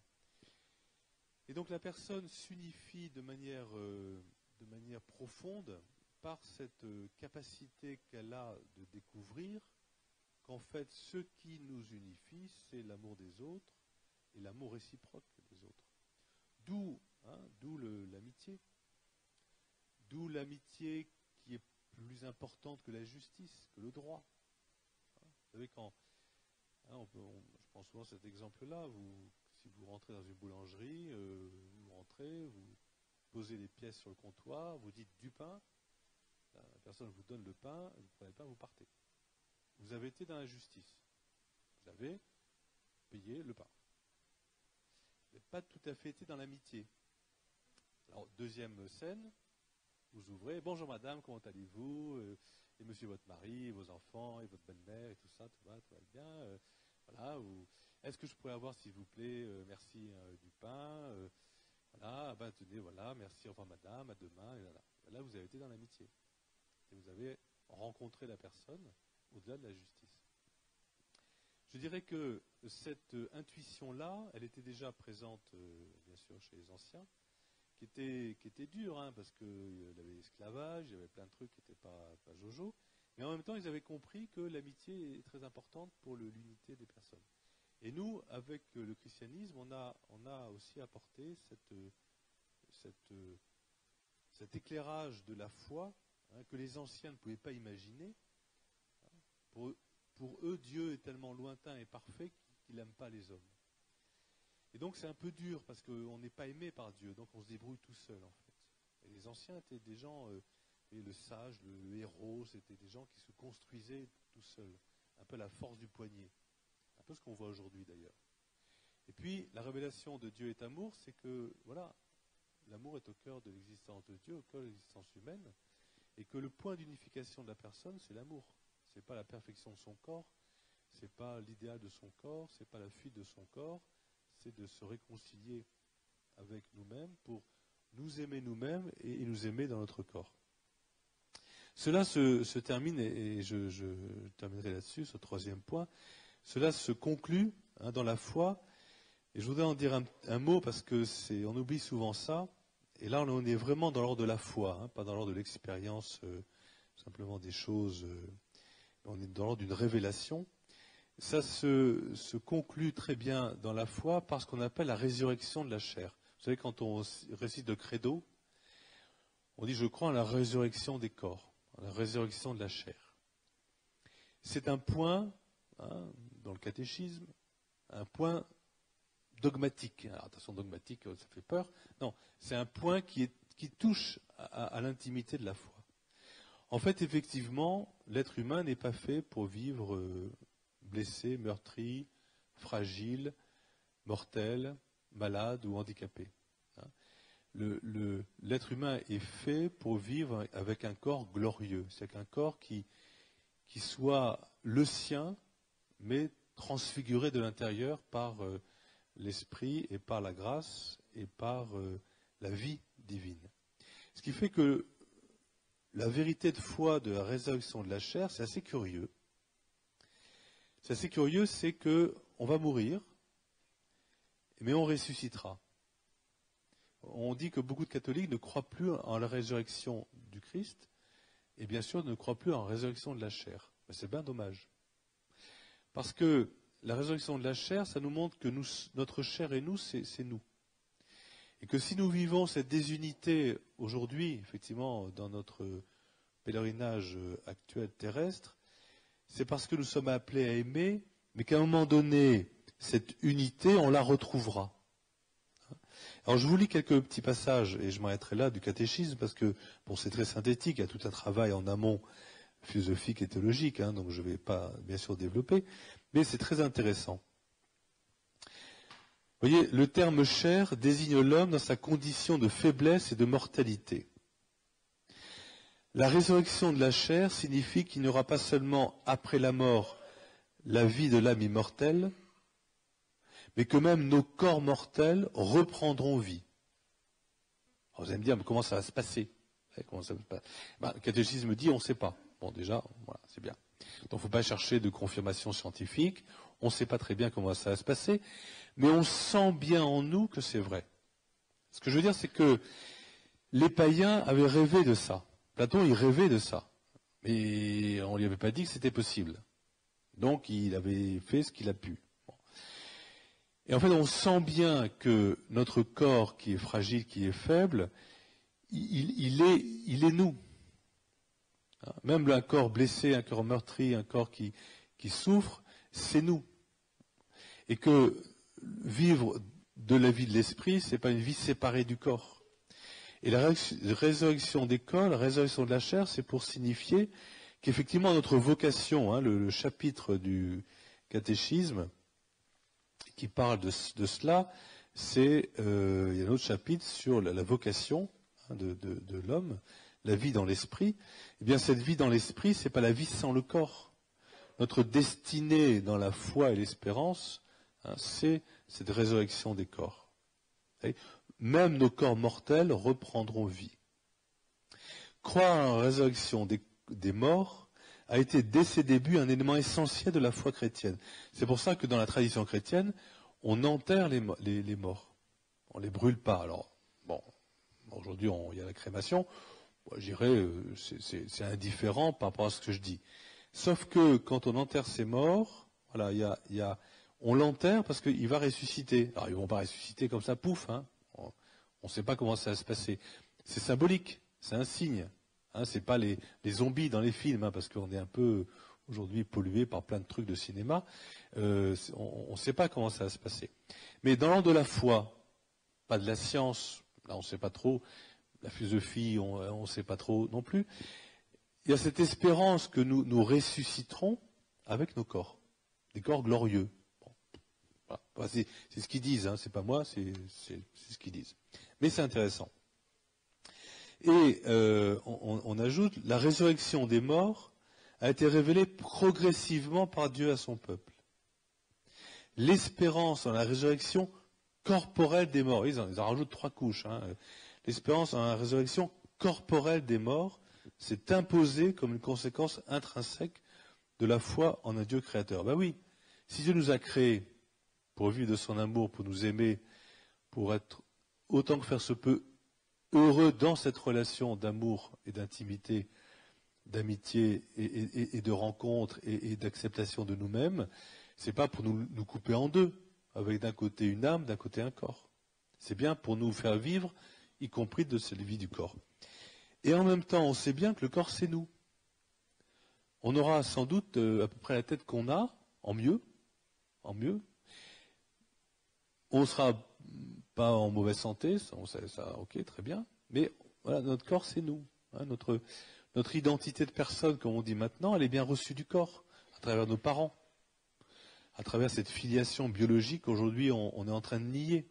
Et donc la personne s'unifie de manière profonde par cette capacité qu'elle a de découvrir qu'en fait, ce qui nous unifie, c'est l'amour des autres et l'amour réciproque des autres. D'où l'amitié. D'où l'amitié qui est plus importante que la justice, que le droit. Vous savez, je prends souvent cet exemple-là, si vous rentrez dans une boulangerie, vous rentrez, vous posez les pièces sur le comptoir, vous dites du pain, la personne vous donne le pain, vous prenez le pain, vous partez. Vous avez été dans la justice. Vous avez payé le pain. Vous n'avez pas tout à fait été dans l'amitié. Alors, deuxième scène, vous ouvrez, bonjour madame, comment allez-vous, et monsieur votre mari, et vos enfants, et votre belle-mère, et tout ça, tout va bien. Voilà, est-ce que je pourrais avoir, s'il vous plaît, merci du pain, voilà, tenez, voilà, merci, au revoir madame, à demain, et voilà. Là, vous avez été dans l'amitié. Et vous avez rencontré la personne au-delà de la justice. Je dirais que cette intuition-là, elle était déjà présente, bien sûr, chez les anciens, qui était dure, parce qu'il y avait l'esclavage, il y avait plein de trucs qui n'étaient pas jojo, mais en même temps, ils avaient compris que l'amitié est très importante pour l'unité des personnes. Et nous, avec le christianisme, on a aussi apporté cet éclairage de la foi que les anciens ne pouvaient pas imaginer. Pour eux, Dieu est tellement lointain et parfait qu'il n'aime pas les hommes. Et donc c'est un peu dur parce qu'on n'est pas aimé par Dieu, donc on se débrouille tout seul en fait. Et les anciens étaient des gens, et le sage, le héros, c'était des gens qui se construisaient tout seuls, un peu la force du poignet, un peu ce qu'on voit aujourd'hui d'ailleurs. Et puis la révélation de Dieu est amour, c'est que voilà, l'amour est au cœur de l'existence de Dieu, au cœur de l'existence humaine, et que le point d'unification de la personne, c'est l'amour. C'est pas la perfection de son corps, c'est pas l'idéal de son corps, c'est pas la fuite de son corps, c'est de se réconcilier avec nous-mêmes pour nous aimer nous-mêmes et nous aimer dans notre corps. Cela se termine, et je terminerai là-dessus, ce troisième point, cela se conclut dans la foi, et je voudrais en dire un mot parce que on oublie souvent ça, et là on est vraiment dans l'ordre de la foi, pas dans l'ordre de l'expérience, simplement des choses, on est dans l'ordre d'une révélation. Ça se conclut très bien dans la foi par ce qu'on appelle la résurrection de la chair. Vous savez, quand on récite le credo, on dit « je crois en la résurrection des corps », en la résurrection de la chair. C'est un point, dans le catéchisme, un point dogmatique. Alors, attention, dogmatique, ça fait peur. Non, c'est un point qui touche à l'intimité de la foi. En fait, effectivement, l'être humain n'est pas fait pour vivre blessé, meurtri, fragile, mortel, malade ou handicapé. L'être humain est fait pour vivre avec un corps glorieux, c'est-à-dire un corps qui soit le sien, mais transfiguré de l'intérieur par l'esprit et par la grâce et par la vie divine. Ce qui fait que la vérité de foi de la résurrection de la chair, c'est assez curieux. C'est assez curieux, c'est qu'on va mourir, mais on ressuscitera. On dit que beaucoup de catholiques ne croient plus en la résurrection du Christ, et bien sûr ne croient plus en la résurrection de la chair. Mais c'est bien dommage. Parce que la résurrection de la chair, ça nous montre que notre chair et nous, c'est nous. Et que si nous vivons cette désunité aujourd'hui, effectivement, dans notre pèlerinage actuel terrestre, c'est parce que nous sommes appelés à aimer, mais qu'à un moment donné, cette unité, on la retrouvera. Alors je vous lis quelques petits passages, et je m'arrêterai là, du catéchisme, parce que bon, c'est très synthétique, il y a tout un travail en amont philosophique et théologique, donc je ne vais pas bien sûr développer, mais c'est très intéressant. Vous voyez, le terme chair désigne l'homme dans sa condition de faiblesse et de mortalité. La résurrection de la chair signifie qu'il n'y aura pas seulement après la mort la vie de l'âme immortelle, mais que même nos corps mortels reprendront vie. Alors vous allez me dire, mais comment ça va se passer? Le catéchisme dit, on ne sait pas. Bon, déjà, voilà, c'est bien. Donc il ne faut pas chercher de confirmation scientifique, on ne sait pas très bien comment ça va se passer, mais on sent bien en nous que c'est vrai.
Ce que je veux dire, c'est que les païens avaient rêvé de ça. Platon, il rêvait de ça. Mais on ne lui avait pas dit que c'était possible. Donc, il avait fait ce qu'il a pu. Bon. Et en fait, on sent bien que notre corps, qui est fragile, qui est faible, il est nous. Même un corps blessé, un corps meurtri, un corps qui souffre, c'est nous. Et que vivre de la vie de l'esprit, ce n'est pas une vie séparée du corps. Et la résurrection des corps, la résurrection de la chair, c'est pour signifier qu'effectivement notre vocation, le chapitre du catéchisme qui parle de cela, c'est, il y a un autre chapitre sur la vocation de l'homme, la vie dans l'esprit. Eh bien, cette vie dans l'esprit, c'est pas la vie sans le corps. Notre destinée dans la foi et l'espérance, c'est cette résurrection des corps. Même nos corps mortels reprendront vie. Croire en la résurrection des morts a été dès ses débuts un élément essentiel de la foi chrétienne. C'est pour ça que dans la tradition chrétienne, on enterre les morts. On ne les brûle pas. Alors, bon, aujourd'hui, il y a la crémation. Je dirais, c'est indifférent par rapport à ce que je dis. Sauf que quand on enterre ces morts, voilà, on l'enterre parce qu'il va ressusciter. Alors, ils ne vont pas ressusciter comme ça, pouf, on ne sait pas comment ça va se passer. C'est symbolique, c'est un signe. C'est pas les zombies dans les films, parce qu'on est un peu aujourd'hui pollué par plein de trucs de cinéma. On ne sait pas comment ça va se passer. Mais dans l'ordre de la foi, pas de la science, là on ne sait pas trop, la philosophie, on ne sait pas trop non plus. Il y a cette espérance que nous ressusciterons avec nos corps, des corps glorieux. Bon. Voilà. C'est ce qu'ils disent, c'est pas moi, c'est ce qu'ils disent. Mais c'est intéressant. Et on ajoute, la résurrection des morts a été révélée progressivement par Dieu à son peuple. L'espérance en la résurrection corporelle des morts, ils en rajoutent 3 couches. L'espérance en la résurrection corporelle des morts s'est imposée comme une conséquence intrinsèque de la foi en un Dieu créateur. Ben oui, si Dieu nous a créés pour vivre de son amour, pour nous aimer, pour être autant que faire se peut heureux dans cette relation d'amour et d'intimité, d'amitié et de rencontre et d'acceptation de nous-mêmes, c'est pas pour nous couper en deux, avec d'un côté une âme, d'un côté un corps. C'est bien pour nous faire vivre, y compris de cette vie du corps. Et en même temps, on sait bien que le corps, c'est nous. On aura sans doute à peu près la tête qu'on a, en mieux. On sera pas en mauvaise santé, ça, ok, très bien. Mais voilà, notre corps, c'est nous. Notre identité de personne, comme on dit maintenant, elle est bien reçue du corps, à travers nos parents, à travers cette filiation biologique qu'aujourd'hui on est en train de nier.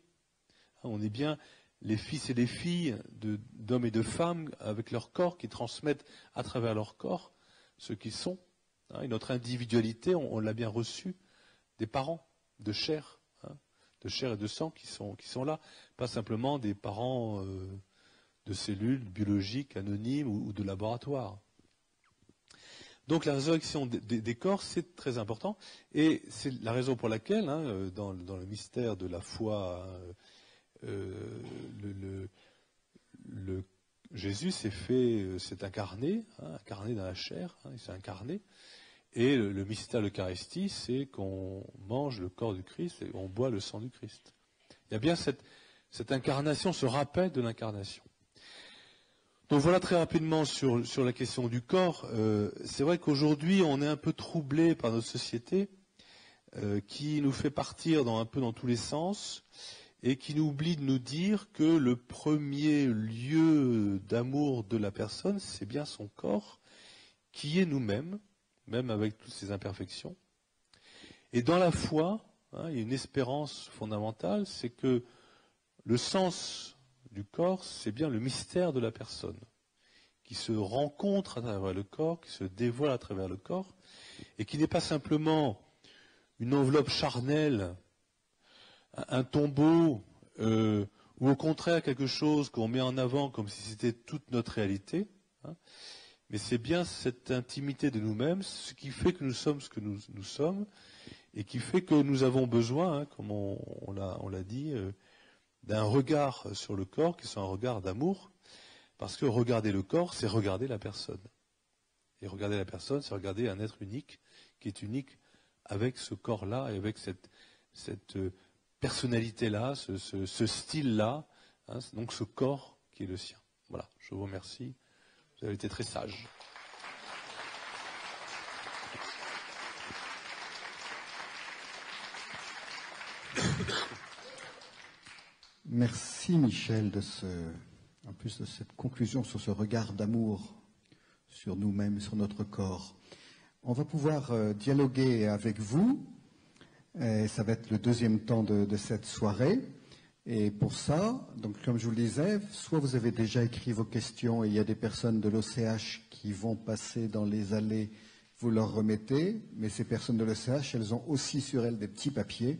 On est bien les fils et les filles d'hommes et de femmes avec leur corps qui transmettent à travers leur corps ce qu'ils sont. Et notre individualité, on l'a bien reçue des parents, de chair et de sang qui sont là, pas simplement des parents de cellules biologiques anonymes ou de laboratoires. Donc la résurrection des corps, c'est très important, et c'est la raison pour laquelle, dans le mystère de la foi, Jésus s'est incarné, incarné dans la chair, il s'est incarné, et le mystère de l'Eucharistie, c'est qu'on mange le corps du Christ et on boit le sang du Christ. Il y a bien cette incarnation, ce rappel de l'incarnation. Donc voilà très rapidement sur la question du corps. C'est vrai qu'aujourd'hui, on est un peu troublé par notre société qui nous fait partir un peu dans tous les sens et qui nous oublie de nous dire que le premier lieu d'amour de la personne, c'est bien son corps, qui est nous-mêmes, même avec toutes ses imperfections. Et dans la foi, il y a une espérance fondamentale, c'est que le sens du corps, c'est bien le mystère de la personne, qui se rencontre à travers le corps, qui se dévoile à travers le corps, et qui n'est pas simplement une enveloppe charnelle, un tombeau, ou au contraire quelque chose qu'on met en avant comme si c'était toute notre réalité, mais c'est bien cette intimité de nous-mêmes, ce qui fait que nous sommes ce que nous sommes, et qui fait que nous avons besoin, comme on l'a dit, d'un regard sur le corps qui soit un regard d'amour, parce que regarder le corps, c'est regarder la personne. Et regarder la personne, c'est regarder un être unique, qui est unique avec ce corps-là et avec cette personnalité-là, ce style-là, hein, donc ce corps qui est le sien. Voilà, je vous remercie. Vous avez été très sage.
Merci Michel en plus de cette conclusion sur ce regard d'amour sur nous-mêmes, sur notre corps. On va pouvoir dialoguer avec vous. Ça va être le deuxième temps de cette soirée. Et pour ça, donc comme je vous le disais, soit vous avez déjà écrit vos questions et il y a des personnes de l'OCH qui vont passer dans les allées, vous leur remettez, mais ces personnes de l'OCH, elles ont aussi sur elles des petits papiers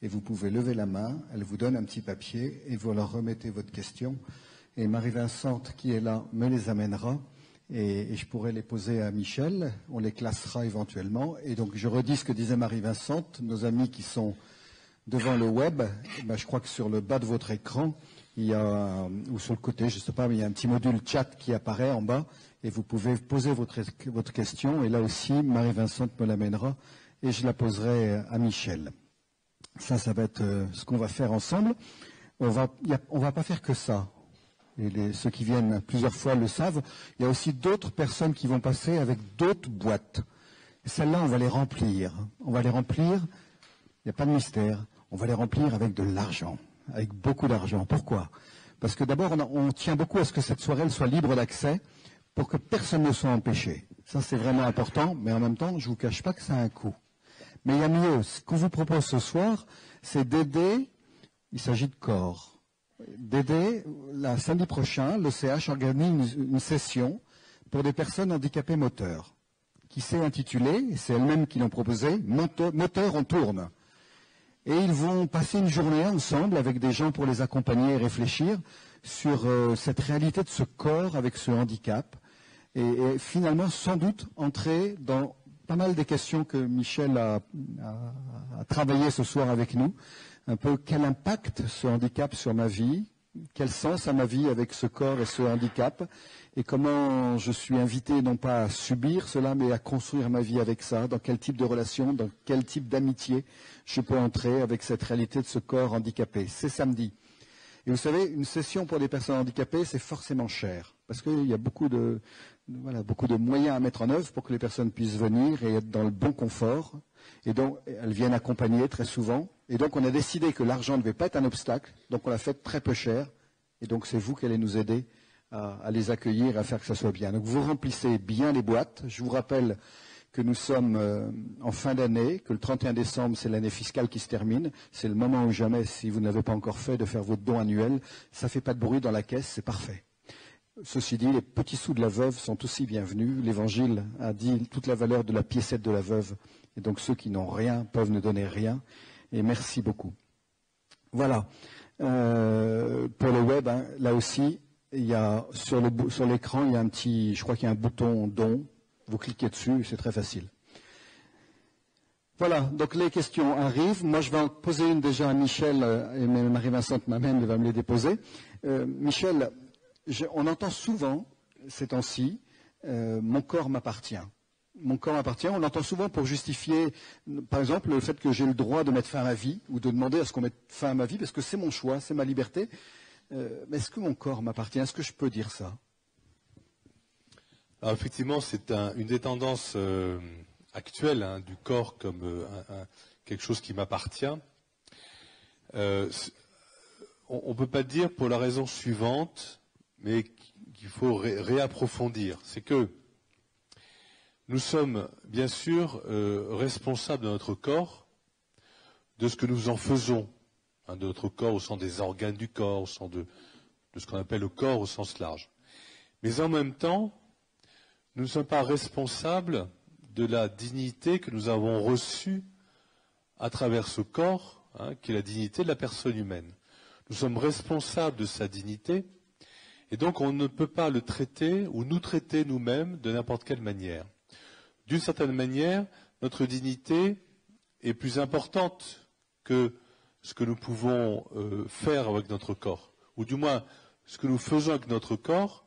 et vous pouvez lever la main, elles vous donnent un petit papier et vous leur remettez votre question. Et Marie-Vincente qui est là me les amènera et je pourrai les poser à Michel, on les classera éventuellement. Et donc je redis ce que disait Marie-Vincente, nos amis qui sont devant le web, je crois que sur le bas de votre écran, il y a, ou sur le côté, je ne sais pas, mais il y a un petit module chat qui apparaît en bas et vous pouvez poser votre question. Et là aussi, Marie-Vincente me l'amènera et je la poserai à Michel. Ça va être ce qu'on va faire ensemble. On va pas faire que ça. Et ceux qui viennent plusieurs fois le savent. Il y a aussi d'autres personnes qui vont passer avec d'autres boîtes. Celles-là, on va les remplir. On va les remplir, il n'y a pas de mystère, on va les remplir avec de l'argent, avec beaucoup d'argent. Pourquoi? Parce que d'abord, on tient beaucoup à ce que cette soirée elle soit libre d'accès pour que personne ne soit empêché. Ça, c'est vraiment important, mais en même temps, je ne vous cache pas que ça a un coût. Mais il y a mieux. Ce qu'on vous propose ce soir, c'est d'aider, il s'agit de corps, d'aider, samedi prochain, le CH organise une session pour des personnes handicapées moteurs, qui s'est intitulée, et c'est elles-mêmes qui l'ont proposé, Moteur on tourne. Et ils vont passer une journée ensemble avec des gens pour les accompagner et réfléchir sur cette réalité de ce corps avec ce handicap. Et finalement, sans doute, entrer dans pas mal des questions que Michel a travaillé ce soir avec nous. Un peu quel impact ce handicap sur ma vie, quel sens a ma vie avec ce corps et ce handicap, et comment je suis invité non pas à subir cela, mais à construire ma vie avec ça, dans quel type de relation, dans quel type d'amitié je peux entrer avec cette réalité de ce corps handicapé. C'est samedi. Et vous savez, une session pour des personnes handicapées, c'est forcément cher, parce qu'il y a beaucoup de moyens à mettre en œuvre pour que les personnes puissent venir et être dans le bon confort. Et donc, elles viennent accompagner très souvent. Et donc, on a décidé que l'argent ne devait pas être un obstacle. Donc, on l'a fait très peu cher. Et donc, c'est vous qui allez nous aider à les accueillir et à faire que ça soit bien. Donc, vous remplissez bien les boîtes. Je vous rappelle que nous sommes en fin d'année, que le 31 décembre, c'est l'année fiscale qui se termine. C'est le moment ou jamais, si vous ne l'avez pas encore fait, de faire votre don annuel. Ça ne fait pas de bruit dans la caisse, c'est parfait. Ceci dit, les petits sous de la veuve sont aussi bienvenus. L'Évangile a dit toute la valeur de la piécette de la veuve. Et donc ceux qui n'ont rien peuvent ne donner rien. Et merci beaucoup. Voilà. Pour le web, hein, là aussi, il y a sur l'écran, il y a un petit, je crois qu'il y a un bouton don. Vous cliquez dessus, c'est très facile. Voilà, donc les questions arrivent. Moi, je vais en poser une déjà à Michel, et Marie-Vincente m'amène, elle va me les déposer. Michel, on entend souvent, ces temps-ci, mon corps m'appartient. Mon corps m'appartient, on l'entend souvent pour justifier, par exemple, le fait que j'ai le droit de mettre fin à ma vie, ou de demander à ce qu'on mette fin à ma vie, parce que c'est mon choix, c'est ma liberté. Mais est-ce que mon corps m'appartient? Est-ce que je peux dire ça?
Alors effectivement, c'est une des tendances actuelles, hein, du corps comme quelque chose qui m'appartient. On ne peut pas dire pour la raison suivante, mais qu'il faut réapprofondir. C'est que nous sommes bien sûr responsables de notre corps, de ce que nous en faisons, hein, de notre corps au sens des organes du corps, au sens de ce qu'on appelle le corps au sens large. Mais en même temps, nous ne sommes pas responsables de la dignité que nous avons reçue à travers ce corps, hein, qui est la dignité de la personne humaine. Nous sommes responsables de sa dignité, et donc on ne peut pas le traiter ou nous traiter nous-mêmes de n'importe quelle manière. D'une certaine manière, notre dignité est plus importante que ce que nous pouvons faire avec notre corps, ou du moins ce que nous faisons avec notre corps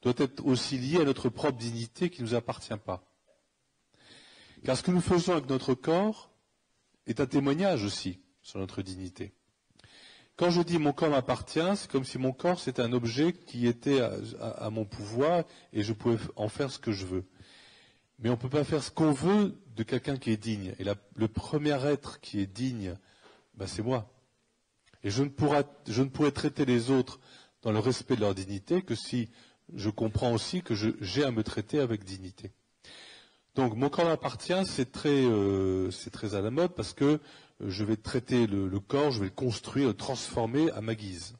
doit être aussi lié à notre propre dignité qui ne nous appartient pas. Car ce que nous faisons avec notre corps est un témoignage aussi sur notre dignité. Quand je dis mon corps m'appartient, c'est comme si mon corps c'était un objet qui était à mon pouvoir et je pouvais en faire ce que je veux. Mais on ne peut pas faire ce qu'on veut de quelqu'un qui est digne. Et le premier être qui est digne, c'est moi. Et je ne pourrais traiter les autres dans le respect de leur dignité que si je comprends aussi que j'ai à me traiter avec dignité. Donc mon corps m'appartient, c'est très à la mode parce que je vais traiter le corps, je vais le construire, le transformer à ma guise.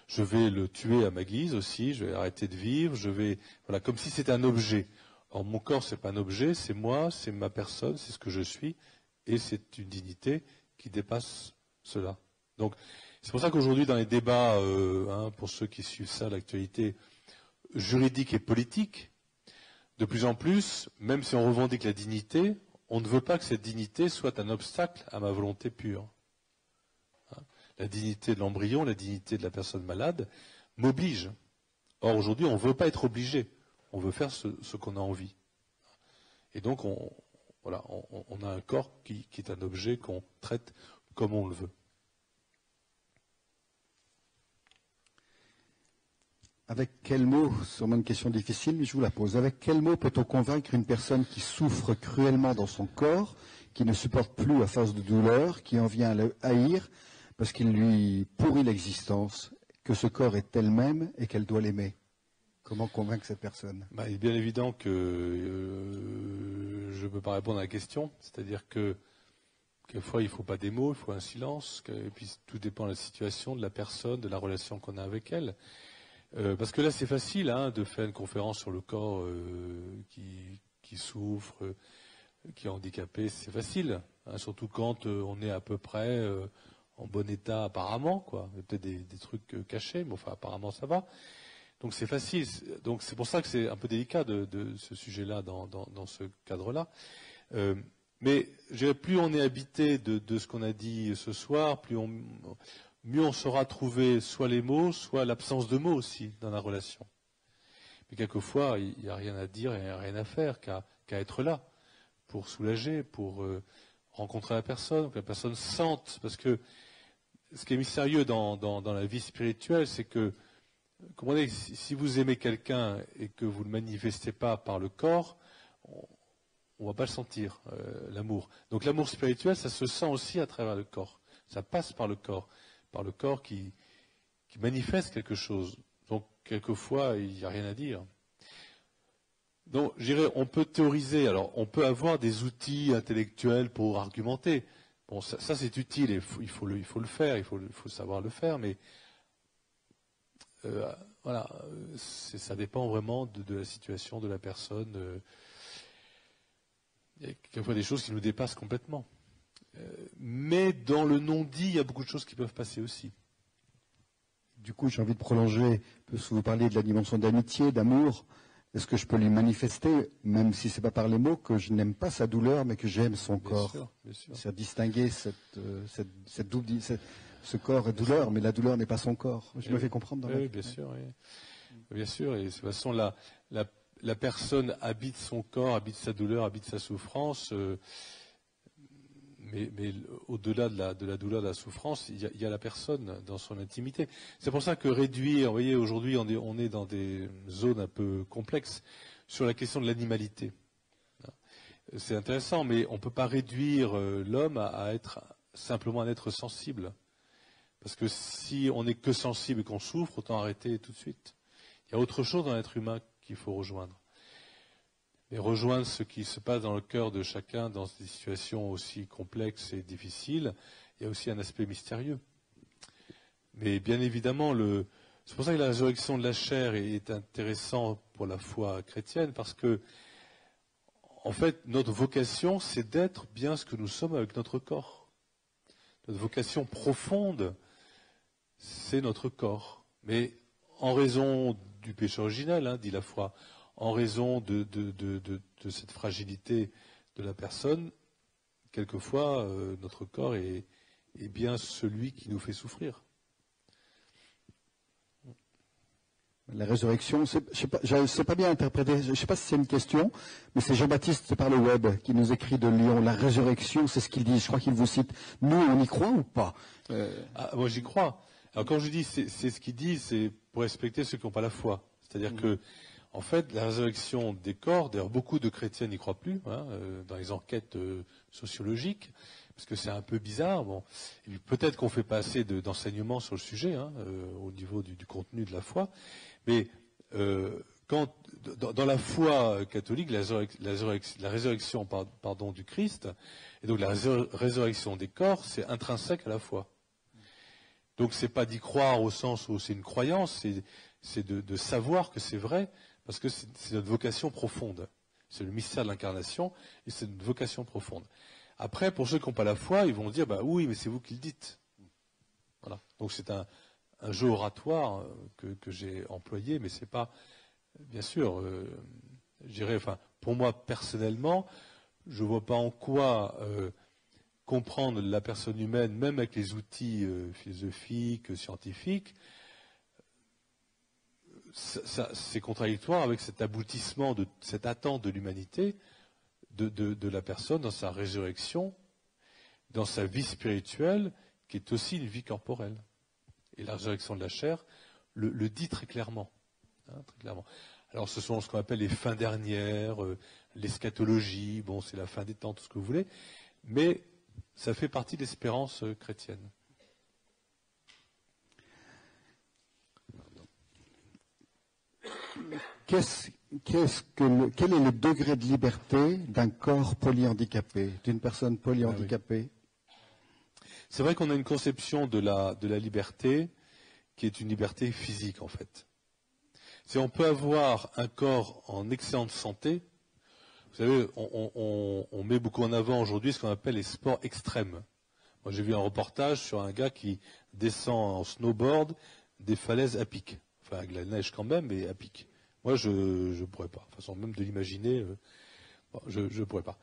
Je vais le tuer à ma guise aussi, je vais arrêter de vivre, comme si c'était un objet. Or mon corps c'est pas un objet, c'est moi, c'est ma personne, c'est ce que je suis, et c'est une dignité qui dépasse cela. Donc c'est pour ça qu'aujourd'hui dans les débats, pour ceux qui suivent ça, l'actualité juridique et politique, de plus en plus, même si on revendique la dignité, on ne veut pas que cette dignité soit un obstacle à ma volonté pure. La dignité de l'embryon, la dignité de la personne malade m'oblige. Or, aujourd'hui, on ne veut pas être obligé. On veut faire ce qu'on a envie. Et donc, on a un corps qui est un objet qu'on traite comme on le veut.
Avec quel mot, c'est sûrement une question difficile, mais je vous la pose. Avec quel mot peut-on convaincre une personne qui souffre cruellement dans son corps, qui ne supporte plus à force de douleur, qui en vient à le haïr parce qu'il lui pourrit l'existence, que ce corps est elle-même et qu'elle doit l'aimer? Comment convaincre cette personne?
Il est bien évident que je ne peux pas répondre à la question. C'est-à-dire que quelquefois, il ne faut pas des mots, il faut un silence. Et puis tout dépend de la situation, de la personne, de la relation qu'on a avec elle. Parce que là, c'est facile de faire une conférence sur le corps qui souffre, qui est handicapé. C'est facile, surtout quand on est à peu près en bon état apparemment. Il y a peut-être des trucs cachés, mais enfin apparemment ça va. Donc c'est facile. Donc c'est pour ça que c'est un peu délicat de ce sujet-là dans ce cadre-là. Mais je dirais, plus on est habité de ce qu'on a dit ce soir, mieux on saura trouver soit les mots, soit l'absence de mots aussi dans la relation. Mais quelquefois, il n'y a rien à dire, il n'y a rien à faire qu'à être là pour soulager, pour rencontrer la personne, que la personne sente. Parce que ce qui est mystérieux dans la vie spirituelle, c'est que, comprenez, si vous aimez quelqu'un et que vous ne le manifestez pas par le corps, on ne va pas le sentir, l'amour. Donc l'amour spirituel, ça se sent aussi à travers le corps. Ça passe par le corps qui manifeste quelque chose. Donc, quelquefois, il n'y a rien à dire. Donc, je dirais, on peut théoriser. Alors, on peut avoir des outils intellectuels pour argumenter. Bon, ça c'est utile, il faut le faire, il faut savoir le faire, mais ça dépend vraiment de la situation de la personne. Il y a quelquefois des choses qui nous dépassent complètement. Mais dans le non-dit, il y a beaucoup de choses qui peuvent passer aussi.
Du coup, j'ai envie de prolonger, parce que vous parliez de la dimension d'amitié, d'amour. Est-ce que je peux lui manifester, même si ce n'est pas par les mots, que je n'aime pas sa douleur, mais que j'aime son corps?
Bien sûr.
C'est distinguer cette double, ce corps est douleur, mais la douleur n'est pas son corps. Je me fais comprendre
Oui, bien sûr. Oui. Bien sûr, et de toute façon, la personne habite son corps, habite sa douleur, habite sa souffrance. Mais au-delà de la douleur, de la souffrance, il y a la personne dans son intimité. C'est pour ça que réduire, vous voyez, aujourd'hui, on est dans des zones un peu complexes sur la question de l'animalité. C'est intéressant, mais on ne peut pas réduire l'homme à être simplement un être sensible. Parce que si on n'est que sensible et qu'on souffre, autant arrêter tout de suite. Il y a autre chose dans l'être humain qu'il faut rejoindre. Et rejoindre ce qui se passe dans le cœur de chacun dans des situations aussi complexes et difficiles, il y a aussi un aspect mystérieux. Mais bien évidemment, c'est pour ça que la résurrection de la chair est intéressante pour la foi chrétienne, parce que, en fait, notre vocation, c'est d'être bien ce que nous sommes avec notre corps. Notre vocation profonde, c'est notre corps. Mais en raison du péché originel, dit la foi, en raison de cette fragilité de la personne, quelquefois notre corps est est bien celui qui nous fait souffrir.
La résurrection, je ne sais pas bien interpréter, je ne sais pas si c'est une question, mais c'est Jean-Baptiste par le web qui nous écrit de Lyon. La résurrection, c'est ce qu'il dit, je crois qu'il vous cite. Nous, on y croit ou pas
Moi, j'y crois. Alors, quand je dis c'est ce qu'il dit, c'est pour respecter ceux qui n'ont pas la foi. C'est-à-dire que, en fait, la résurrection des corps, d'ailleurs, beaucoup de chrétiens n'y croient plus, dans les enquêtes sociologiques, parce que c'est un peu bizarre. Bon, et peut-être qu'on ne fait pas assez d'enseignements sur le sujet, au niveau du contenu de la foi. Mais dans la foi catholique, la résurrection du Christ, et donc la résurrection des corps, c'est intrinsèque à la foi. Donc c'est pas d'y croire au sens où c'est une croyance, c'est de savoir que c'est vrai, parce que c'est notre vocation profonde. C'est le mystère de l'incarnation, et c'est une vocation profonde. Après, pour ceux qui n'ont pas la foi, ils vont dire, bah oui, mais c'est vous qui le dites. Voilà. Donc c'est un jeu oratoire que j'ai employé, mais c'est pas, bien sûr, je dirais, enfin, pour moi personnellement, je vois pas en quoi comprendre la personne humaine, même avec les outils philosophiques, scientifiques, c'est contradictoire avec cet aboutissement, cette attente de l'humanité, de la personne dans sa résurrection, dans sa vie spirituelle, qui est aussi une vie corporelle. Et la résurrection de la chair le dit très clairement, très clairement. Alors ce sont ce qu'on appelle les fins dernières, l'eschatologie, bon c'est la fin des temps, tout ce que vous voulez, mais ça fait partie de l'espérance chrétienne.
Quel est le degré de liberté d'un corps polyhandicapé, d'une personne polyhandicapée?
C'est vrai qu'on a une conception de la liberté qui est une liberté physique en fait. On peut avoir un corps en excellente santé. Vous savez, on met beaucoup en avant aujourd'hui ce qu'on appelle les sports extrêmes. Moi j'ai vu un reportage sur un gars qui descend en snowboard des falaises à pic. Enfin avec la neige quand même, mais à pic. Moi je ne pourrais pas. De toute façon même de l'imaginer, je ne pourrais pas.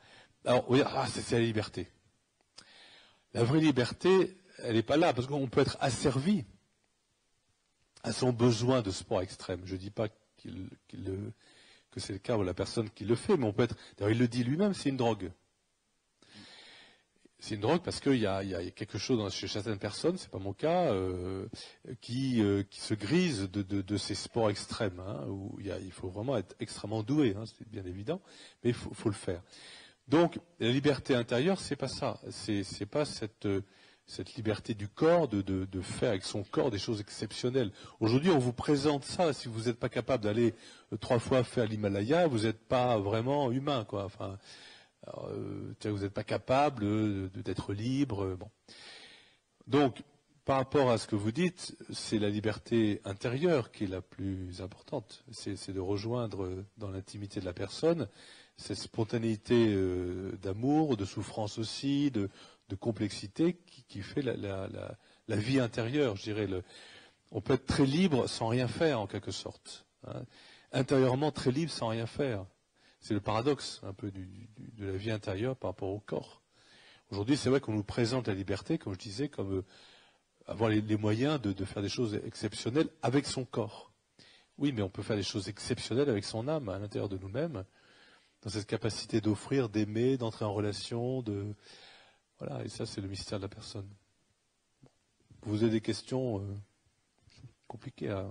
Alors oui, c'est la liberté. La vraie liberté, elle n'est pas là, parce qu'on peut être asservi à son besoin de sport extrême. Je ne dis pas que c'est le cas de la personne qui le fait, mais on peut être... D'ailleurs, il le dit lui-même, c'est une drogue. C'est une drogue parce qu'il y a quelque chose chez certaines personnes, c'est pas mon cas, qui se grisent de ces sports extrêmes, où il faut vraiment être extrêmement doué, c'est bien évident, mais il faut le faire. Donc, la liberté intérieure, c'est pas ça. C'est pas cette liberté du corps de faire avec son corps des choses exceptionnelles. Aujourd'hui, on vous présente ça. Si vous n'êtes pas capable d'aller 3 fois faire l'Himalaya, vous n'êtes pas vraiment humain, quoi. Enfin, vous n'êtes pas capable d'être libre. Bon. Donc, par rapport à ce que vous dites, c'est la liberté intérieure qui est la plus importante. C'est de rejoindre dans l'intimité de la personne cette spontanéité d'amour, de souffrance aussi, de complexité qui fait la vie intérieure, je dirais. On peut être très libre sans rien faire, en quelque sorte. Intérieurement très libre sans rien faire. C'est le paradoxe un peu de la vie intérieure par rapport au corps. Aujourd'hui, c'est vrai qu'on nous présente la liberté, comme je disais, comme avoir les moyens de faire des choses exceptionnelles avec son corps. Oui, mais on peut faire des choses exceptionnelles avec son âme, à l'intérieur de nous-mêmes, dans cette capacité d'offrir, d'aimer, d'entrer en relation, voilà, et ça c'est le mystère de la personne. Vous avez des questions compliquées à...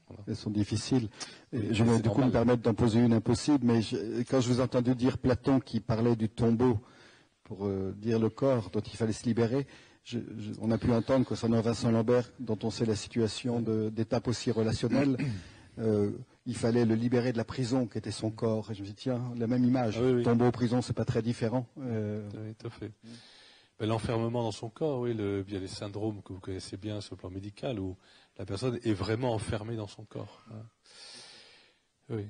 Voilà.
Elles sont difficiles.
Oui,
je vais du coup
normal.
me permettre d'en poser une impossible, mais quand je vous ai entendu dire Platon qui parlait du tombeau pour dire le corps dont il fallait se libérer, on a pu entendre concernant Vincent Lambert, dont on sait la situation d'étape aussi relationnelle, il fallait le libérer de la prison qui était son corps. Et je me dis, tiens, la même image, tombeau, prison, c'est pas très différent.
Oui, tout à fait. L'enfermement dans son corps, oui, il y a les syndromes que vous connaissez bien sur le plan médical, où la personne est vraiment enfermée dans son corps. Oui,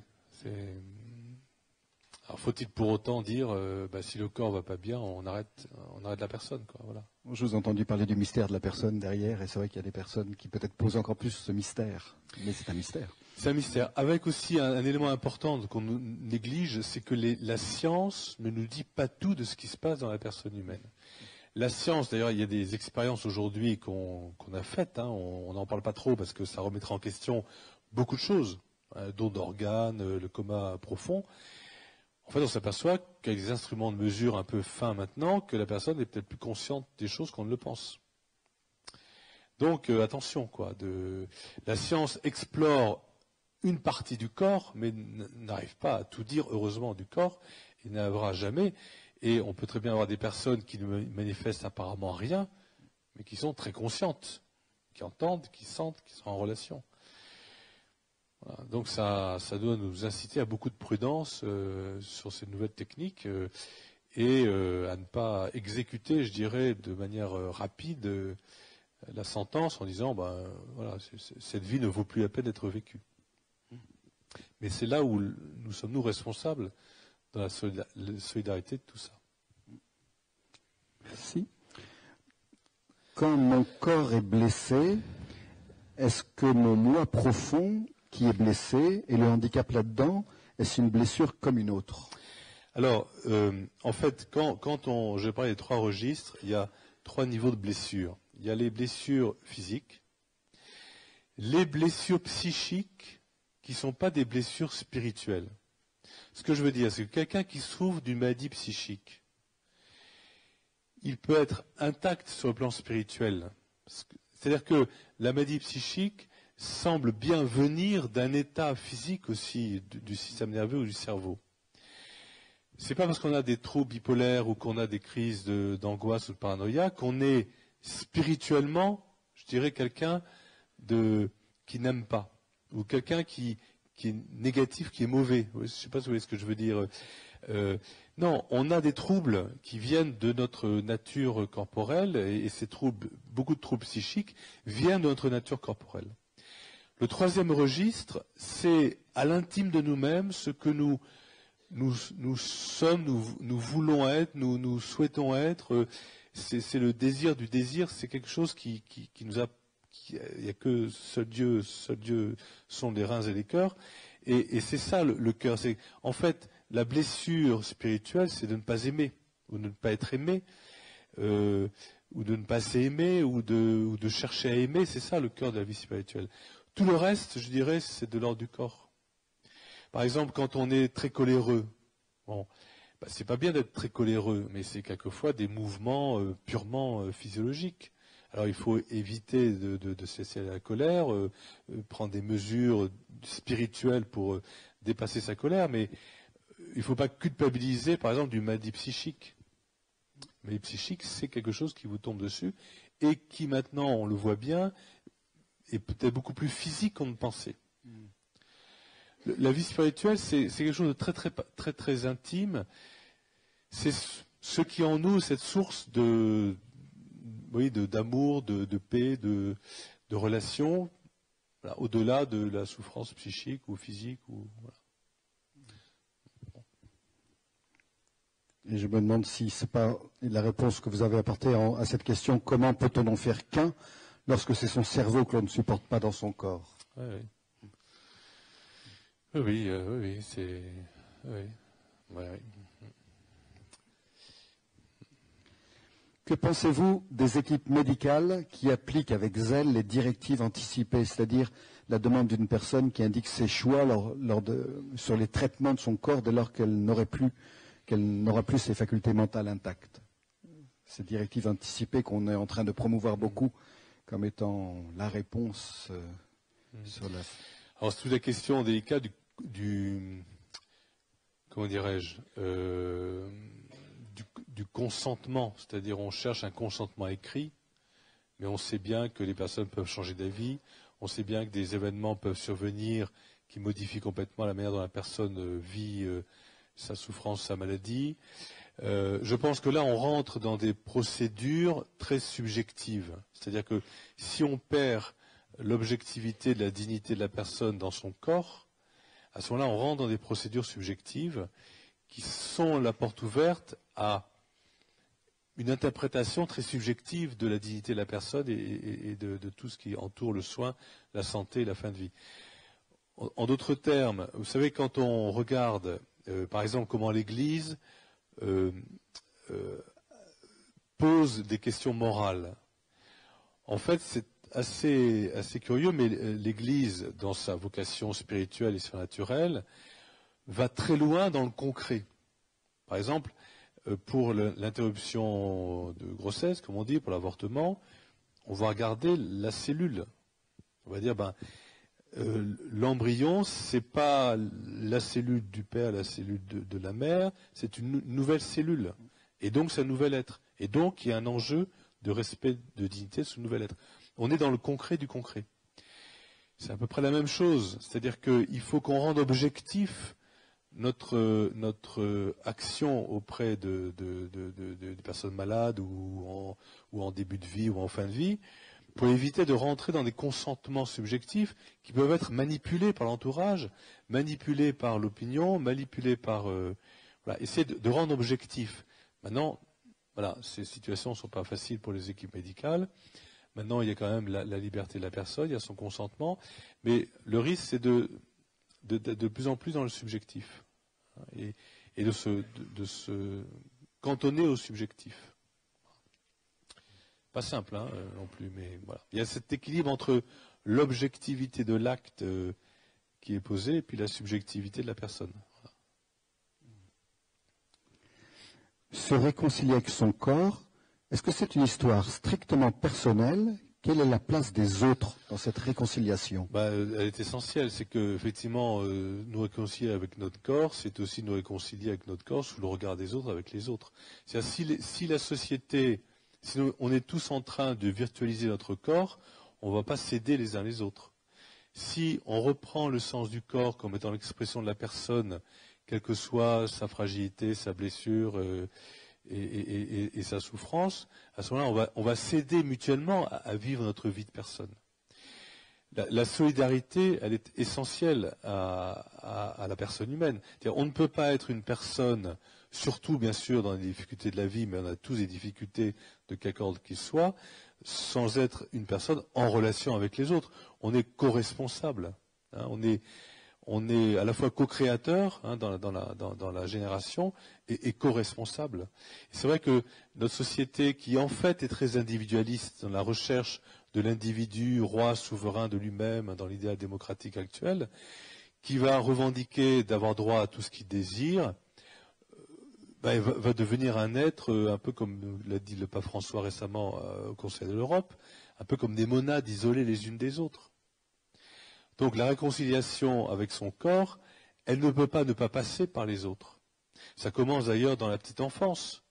alors faut-il pour autant dire, si le corps va pas bien, on arrête la personne, quoi, voilà.
Je vous ai entendu parler du mystère de la personne derrière, et c'est vrai qu'il y a des personnes qui peut-être posent encore plus ce mystère, mais c'est un mystère.
C'est un mystère. Avec aussi un élément important qu'on néglige, c'est que la science ne nous dit pas tout de ce qui se passe dans la personne humaine. La science, d'ailleurs, il y a des expériences aujourd'hui qu'on a faites, hein, on n'en parle pas trop parce que ça remettrait en question beaucoup de choses, don d'organes, le coma profond. En fait, on s'aperçoit qu'avec des instruments de mesure un peu fins maintenant, que la personne est peut-être plus consciente des choses qu'on ne le pense. Donc, attention, quoi. La science explore une partie du corps, mais n'arrive pas à tout dire, heureusement, du corps, et n'arrivera jamais. Et on peut très bien avoir des personnes qui ne manifestent apparemment rien, mais qui sont très conscientes, qui entendent, qui sentent, qui sont en relation. Voilà. Donc ça doit nous inciter à beaucoup de prudence sur ces nouvelles techniques et à ne pas exécuter, je dirais, de manière rapide la sentence en disant voilà, cette vie ne vaut plus la peine d'être vécue. Mais c'est là où nous sommes nous responsables dans la solidarité de tout ça.
Merci. Quand mon corps est blessé, est-ce que mon moi profond qui est blessé et le handicap là-dedans, est-ce une blessure comme une autre?
Alors, en fait, je parlais des 3 registres, il y a 3 niveaux de blessures. Il y a les blessures physiques, les blessures psychiques qui ne sont pas des blessures spirituelles. Ce que je veux dire, c'est que quelqu'un qui souffre d'une maladie psychique, il peut être intact sur le plan spirituel. C'est-à-dire que la maladie psychique semble bien venir d'un état physique aussi, du système nerveux ou du cerveau. C'est pas parce qu'on a des troubles bipolaires ou qu'on a des crises d'angoisse ou de paranoïa qu'on est spirituellement, je dirais, quelqu'un qui n'aime pas, ou quelqu'un qui est négatif, qui est mauvais. Je ne sais pas si vous voyez ce que je veux dire. Non, on a des troubles qui viennent de notre nature corporelle, et ces troubles, beaucoup de troubles psychiques, viennent de notre nature corporelle. Le 3e registre, c'est à l'intime de nous-mêmes ce que nous sommes, nous voulons être, nous souhaitons être. C'est le désir du désir, c'est quelque chose qui nous a... Il n'y a que seul Dieu sont les reins et les cœurs. Et c'est ça le cœur. En fait, la blessure spirituelle, c'est de ne pas aimer, ou de ne pas être aimé, ou de ne pas s'aimer, ou de chercher à aimer. C'est ça le cœur de la vie spirituelle. Tout le reste, je dirais, c'est de l'ordre du corps. Par exemple, quand on est très coléreux, c'est pas bien d'être très coléreux, mais c'est quelquefois des mouvements purement physiologiques. Alors il faut éviter de cesser la colère, prendre des mesures spirituelles pour dépasser sa colère, mais il ne faut pas culpabiliser, par exemple, d'une maladie psychique. La maladie psychique, c'est quelque chose qui vous tombe dessus et qui maintenant, on le voit bien, est peut-être beaucoup plus physique qu'on ne pensait. La vie spirituelle, c'est quelque chose de très, très, très, très intime. C'est ce qui est en nous, cette source d'amour, de paix, de relation, voilà, au-delà de la souffrance psychique ou physique. Voilà.
Et je me demande si ce n'est pas la réponse que vous avez apportée à cette question, comment peut-on en faire qu'un lorsque c'est son cerveau que l'on ne supporte pas dans son corps?
Oui, c'est... Oui.
Que pensez-vous des équipes médicales qui appliquent avec zèle les directives anticipées, c'est-à-dire la demande d'une personne qui indique ses choix sur les traitements de son corps dès lors qu'elle n'aura plus ses facultés mentales intactes? Ces directives anticipées qu'on est en train de promouvoir beaucoup comme étant la réponse sur la...
Alors c'est toute la question délicate comment dirais-je, du consentement, c'est-à-dire on cherche un consentement écrit, mais on sait bien que les personnes peuvent changer d'avis, on sait bien que des événements peuvent survenir qui modifient complètement la manière dont la personne vit sa souffrance, sa maladie. Je pense que là, on rentre dans des procédures très subjectives, c'est-à-dire que si on perd l'objectivité de la dignité de la personne dans son corps, à ce moment-là, on rentre dans des procédures subjectives qui sont la porte ouverte à une interprétation très subjective de la dignité de la personne et de tout ce qui entoure le soin, la santé et la fin de vie. En d'autres termes, vous savez, quand on regarde, par exemple, comment l'Église pose des questions morales. En fait, c'est assez curieux, mais l'Église, dans sa vocation spirituelle et surnaturelle, va très loin dans le concret. Par exemple, pour l'interruption de grossesse, comme on dit, pour l'avortement, on va regarder la cellule. On va dire, l'embryon, c'est pas la cellule du père, la cellule de la mère, c'est une nouvelle cellule. Et donc, c'est un nouvel être. Et donc, il y a un enjeu de respect de dignité de ce nouvel être. On est dans le concret du concret. C'est à peu près la même chose. C'est-à-dire qu'il faut qu'on rende objectif notre action auprès de personnes malades ou en début de vie ou en fin de vie, pour éviter de rentrer dans des consentements subjectifs qui peuvent être manipulés par l'entourage, manipulés par l'opinion, manipulés par... essayer de rendre objectif. Maintenant, ces situations ne sont pas faciles pour les équipes médicales. Maintenant, il y a quand même la liberté de la personne, il y a son consentement, mais le risque, c'est de plus en plus dans le subjectif, et de se cantonner au subjectif. Pas simple non plus, mais voilà. Il y a cet équilibre entre l'objectivité de l'acte qui est posé et puis la subjectivité de la personne. Voilà.
Se réconcilier avec son corps, est-ce que c'est une histoire strictement personnelle? Quelle est la place des autres dans cette réconciliation?
Elle est essentielle. C'est que, effectivement, nous réconcilier avec notre corps, c'est aussi nous réconcilier avec notre corps sous le regard des autres, avec les autres. C'est-à-dire, si la société, si on est tous en train de virtualiser notre corps, on ne va pas s'aider les uns les autres. Si on reprend le sens du corps comme étant l'expression de la personne, quelle que soit sa fragilité, sa blessure et sa souffrance, à ce moment-là, on va s'aider mutuellement à vivre notre vie de personne. La solidarité, elle est essentielle à la personne humaine. C'est-à-dire, on ne peut pas être une personne, surtout bien sûr dans les difficultés de la vie, mais on a tous des difficultés de quelque ordre qu'il soit, sans être une personne en relation avec les autres. On est co-responsable. On est à la fois co-créateur dans la génération et co-responsable. C'est vrai que notre société, qui en fait est très individualiste dans la recherche de l'individu roi souverain de lui-même dans l'idéal démocratique actuel, qui va revendiquer d'avoir droit à tout ce qu'il désire, va devenir un être, un peu comme l'a dit le pape François récemment au Conseil de l'Europe, un peu comme des monades isolées les unes des autres. Donc la réconciliation avec son corps, elle ne peut pas ne pas passer par les autres. Ça commence d'ailleurs dans la petite enfance,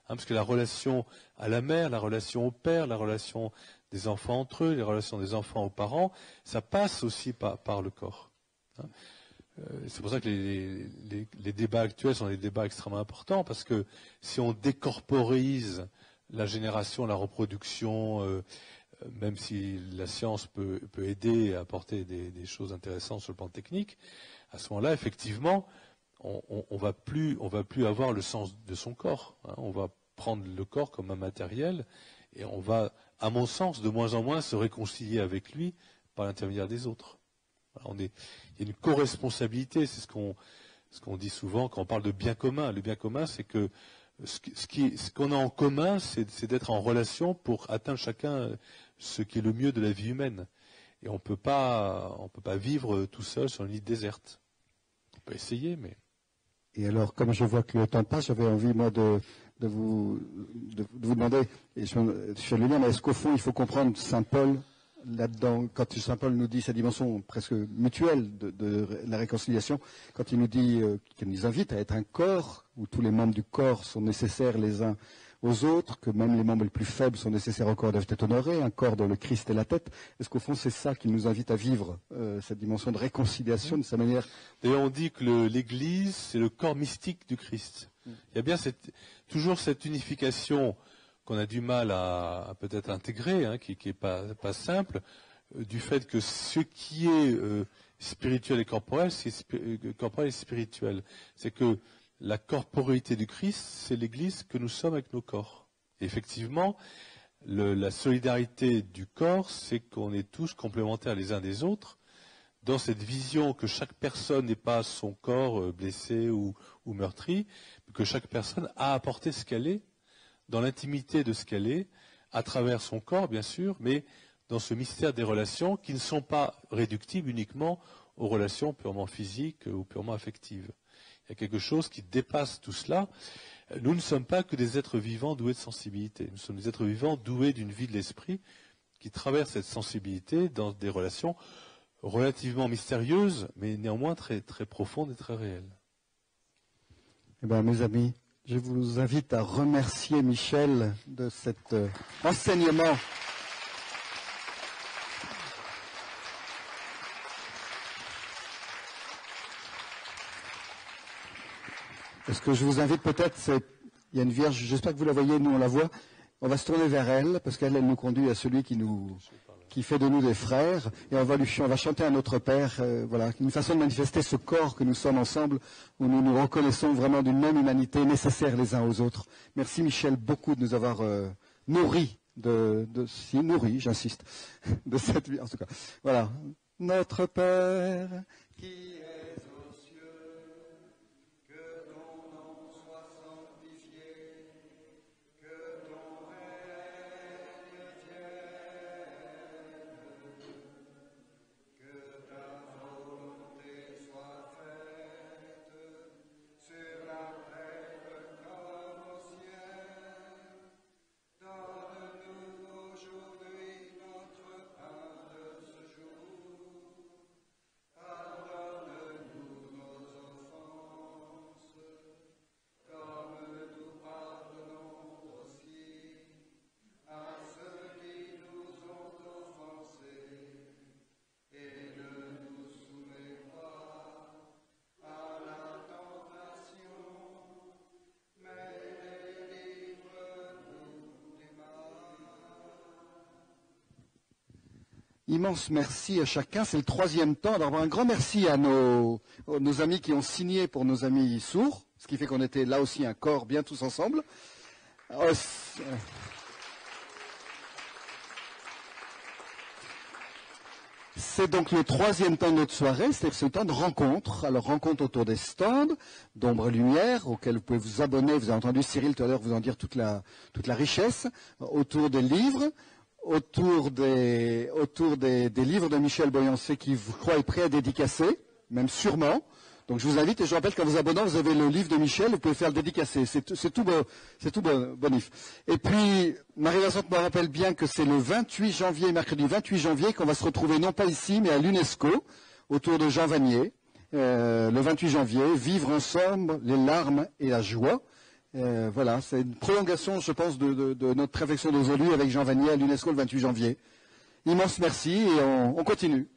parce que la relation à la mère, la relation au père, la relation des enfants entre eux, les relations des enfants aux parents, ça passe aussi par le corps. C'est pour ça que les débats actuels sont des débats extrêmement importants, parce que si on décorporise la génération, la reproduction, même si la science peut aider à apporter des choses intéressantes sur le plan technique, à ce moment-là, effectivement, on va plus avoir le sens de son corps. On va prendre le corps comme un matériel et on va, à mon sens, de moins en moins se réconcilier avec lui par l'intermédiaire des autres. Il y a une co-responsabilité, c'est ce qu'on dit souvent quand on parle de bien commun. Le bien commun, c'est que ce qu'on a en commun, c'est d'être en relation pour atteindre chacun ce qui est le mieux de la vie humaine. Et on peut pas vivre tout seul sur une île déserte. On peut essayer, mais...
Et alors, comme je vois que le temps passe, j'avais envie, moi, de vous demander, et je fais le lien, mais est-ce qu'au fond, il faut comprendre Saint Paul là-dedans, quand Saint Paul nous dit sa dimension presque mutuelle de la réconciliation, quand il nous dit, qu'il nous invite à être un corps, où tous les membres du corps sont nécessaires les uns aux autres, que même les membres les plus faibles sont nécessaires au corps, doivent être honorés, un corps dont le Christ est la tête. Est-ce qu'au fond, c'est ça qui nous invite à vivre, cette dimension de réconciliation de sa manière?
D'ailleurs, on dit que l'Église, c'est le corps mystique du Christ. Il y a bien toujours cette unification qu'on a du mal à peut-être intégrer, qui est pas simple, du fait que ce qui est spirituel et corporel, c'est corporel et spirituel. C'est que la corporéité du Christ, c'est l'Église que nous sommes avec nos corps. Et effectivement, la solidarité du corps, c'est qu'on est tous complémentaires les uns des autres, dans cette vision que chaque personne n'est pas son corps blessé ou meurtri, mais que chaque personne a apporté ce qu'elle est dans l'intimité de ce qu'elle est, à travers son corps, bien sûr, mais dans ce mystère des relations qui ne sont pas réductibles uniquement aux relations purement physiques ou purement affectives. Il y a quelque chose qui dépasse tout cela. Nous ne sommes pas que des êtres vivants doués de sensibilité. Nous sommes des êtres vivants doués d'une vie de l'esprit qui traverse cette sensibilité dans des relations relativement mystérieuses, mais néanmoins très, très profondes et très réelles.
Eh bien, mes amis, je vous invite à remercier Michel de cet enseignement. Ce que je vous invite peut-être, c'est, il y a une vierge, j'espère que vous la voyez, nous on la voit, on va se tourner vers elle, parce qu'elle nous conduit à celui qui fait de nous des frères, et on va chanter à notre Père, voilà, une façon de manifester ce corps que nous sommes ensemble, où nous nous reconnaissons vraiment d'une même humanité nécessaire les uns aux autres. Merci Michel beaucoup de nous avoir nourris, nourris, j'insiste, de cette vie, en tout cas. Voilà. Notre Père, qui est aux cieux, que ton nom soit sanctifié, que ton règne vienne, que ta volonté soit faite sur la terre comme au ciel. Donne-nous aujourd'hui notre pain de ce jour. Pardonne-nous nos offenses, comme nous pardonnons aussi à ceux qui nous ont offensés. Et ne nous soumets pas à la tentation, mais délivre-nous du mal. Immense merci à chacun. C'est le troisième temps. Alors un grand merci à nos amis qui ont signé pour nos amis sourds, ce qui fait qu'on était là aussi un corps bien tous ensemble. C'est donc le troisième temps de notre soirée, c'est le temps de rencontre. Alors rencontre autour des stands d'ombre et lumière, auxquels vous pouvez vous abonner. Vous avez entendu Cyril tout à l'heure vous en dire toute la richesse. Autour des livres, autour des livres de Michel Boyancé qui, je crois, est prêt à dédicacer, même sûrement. Donc je vous invite, et je rappelle qu'en vous abonnant, vous avez le livre de Michel, vous pouvez faire le dédicacer. C'est tout bonif. Et puis, Marie-Vincent me rappelle bien que c'est le 28 janvier, mercredi 28 janvier, qu'on va se retrouver non pas ici, mais à l'UNESCO, autour de Jean Vanier, le 28 janvier, vivre ensemble les larmes et la joie. Voilà, c'est une prolongation, je pense, de notre réflexion d'aujourd'hui avec Jean Vanier à l'UNESCO le 28 janvier. Immense merci et on continue.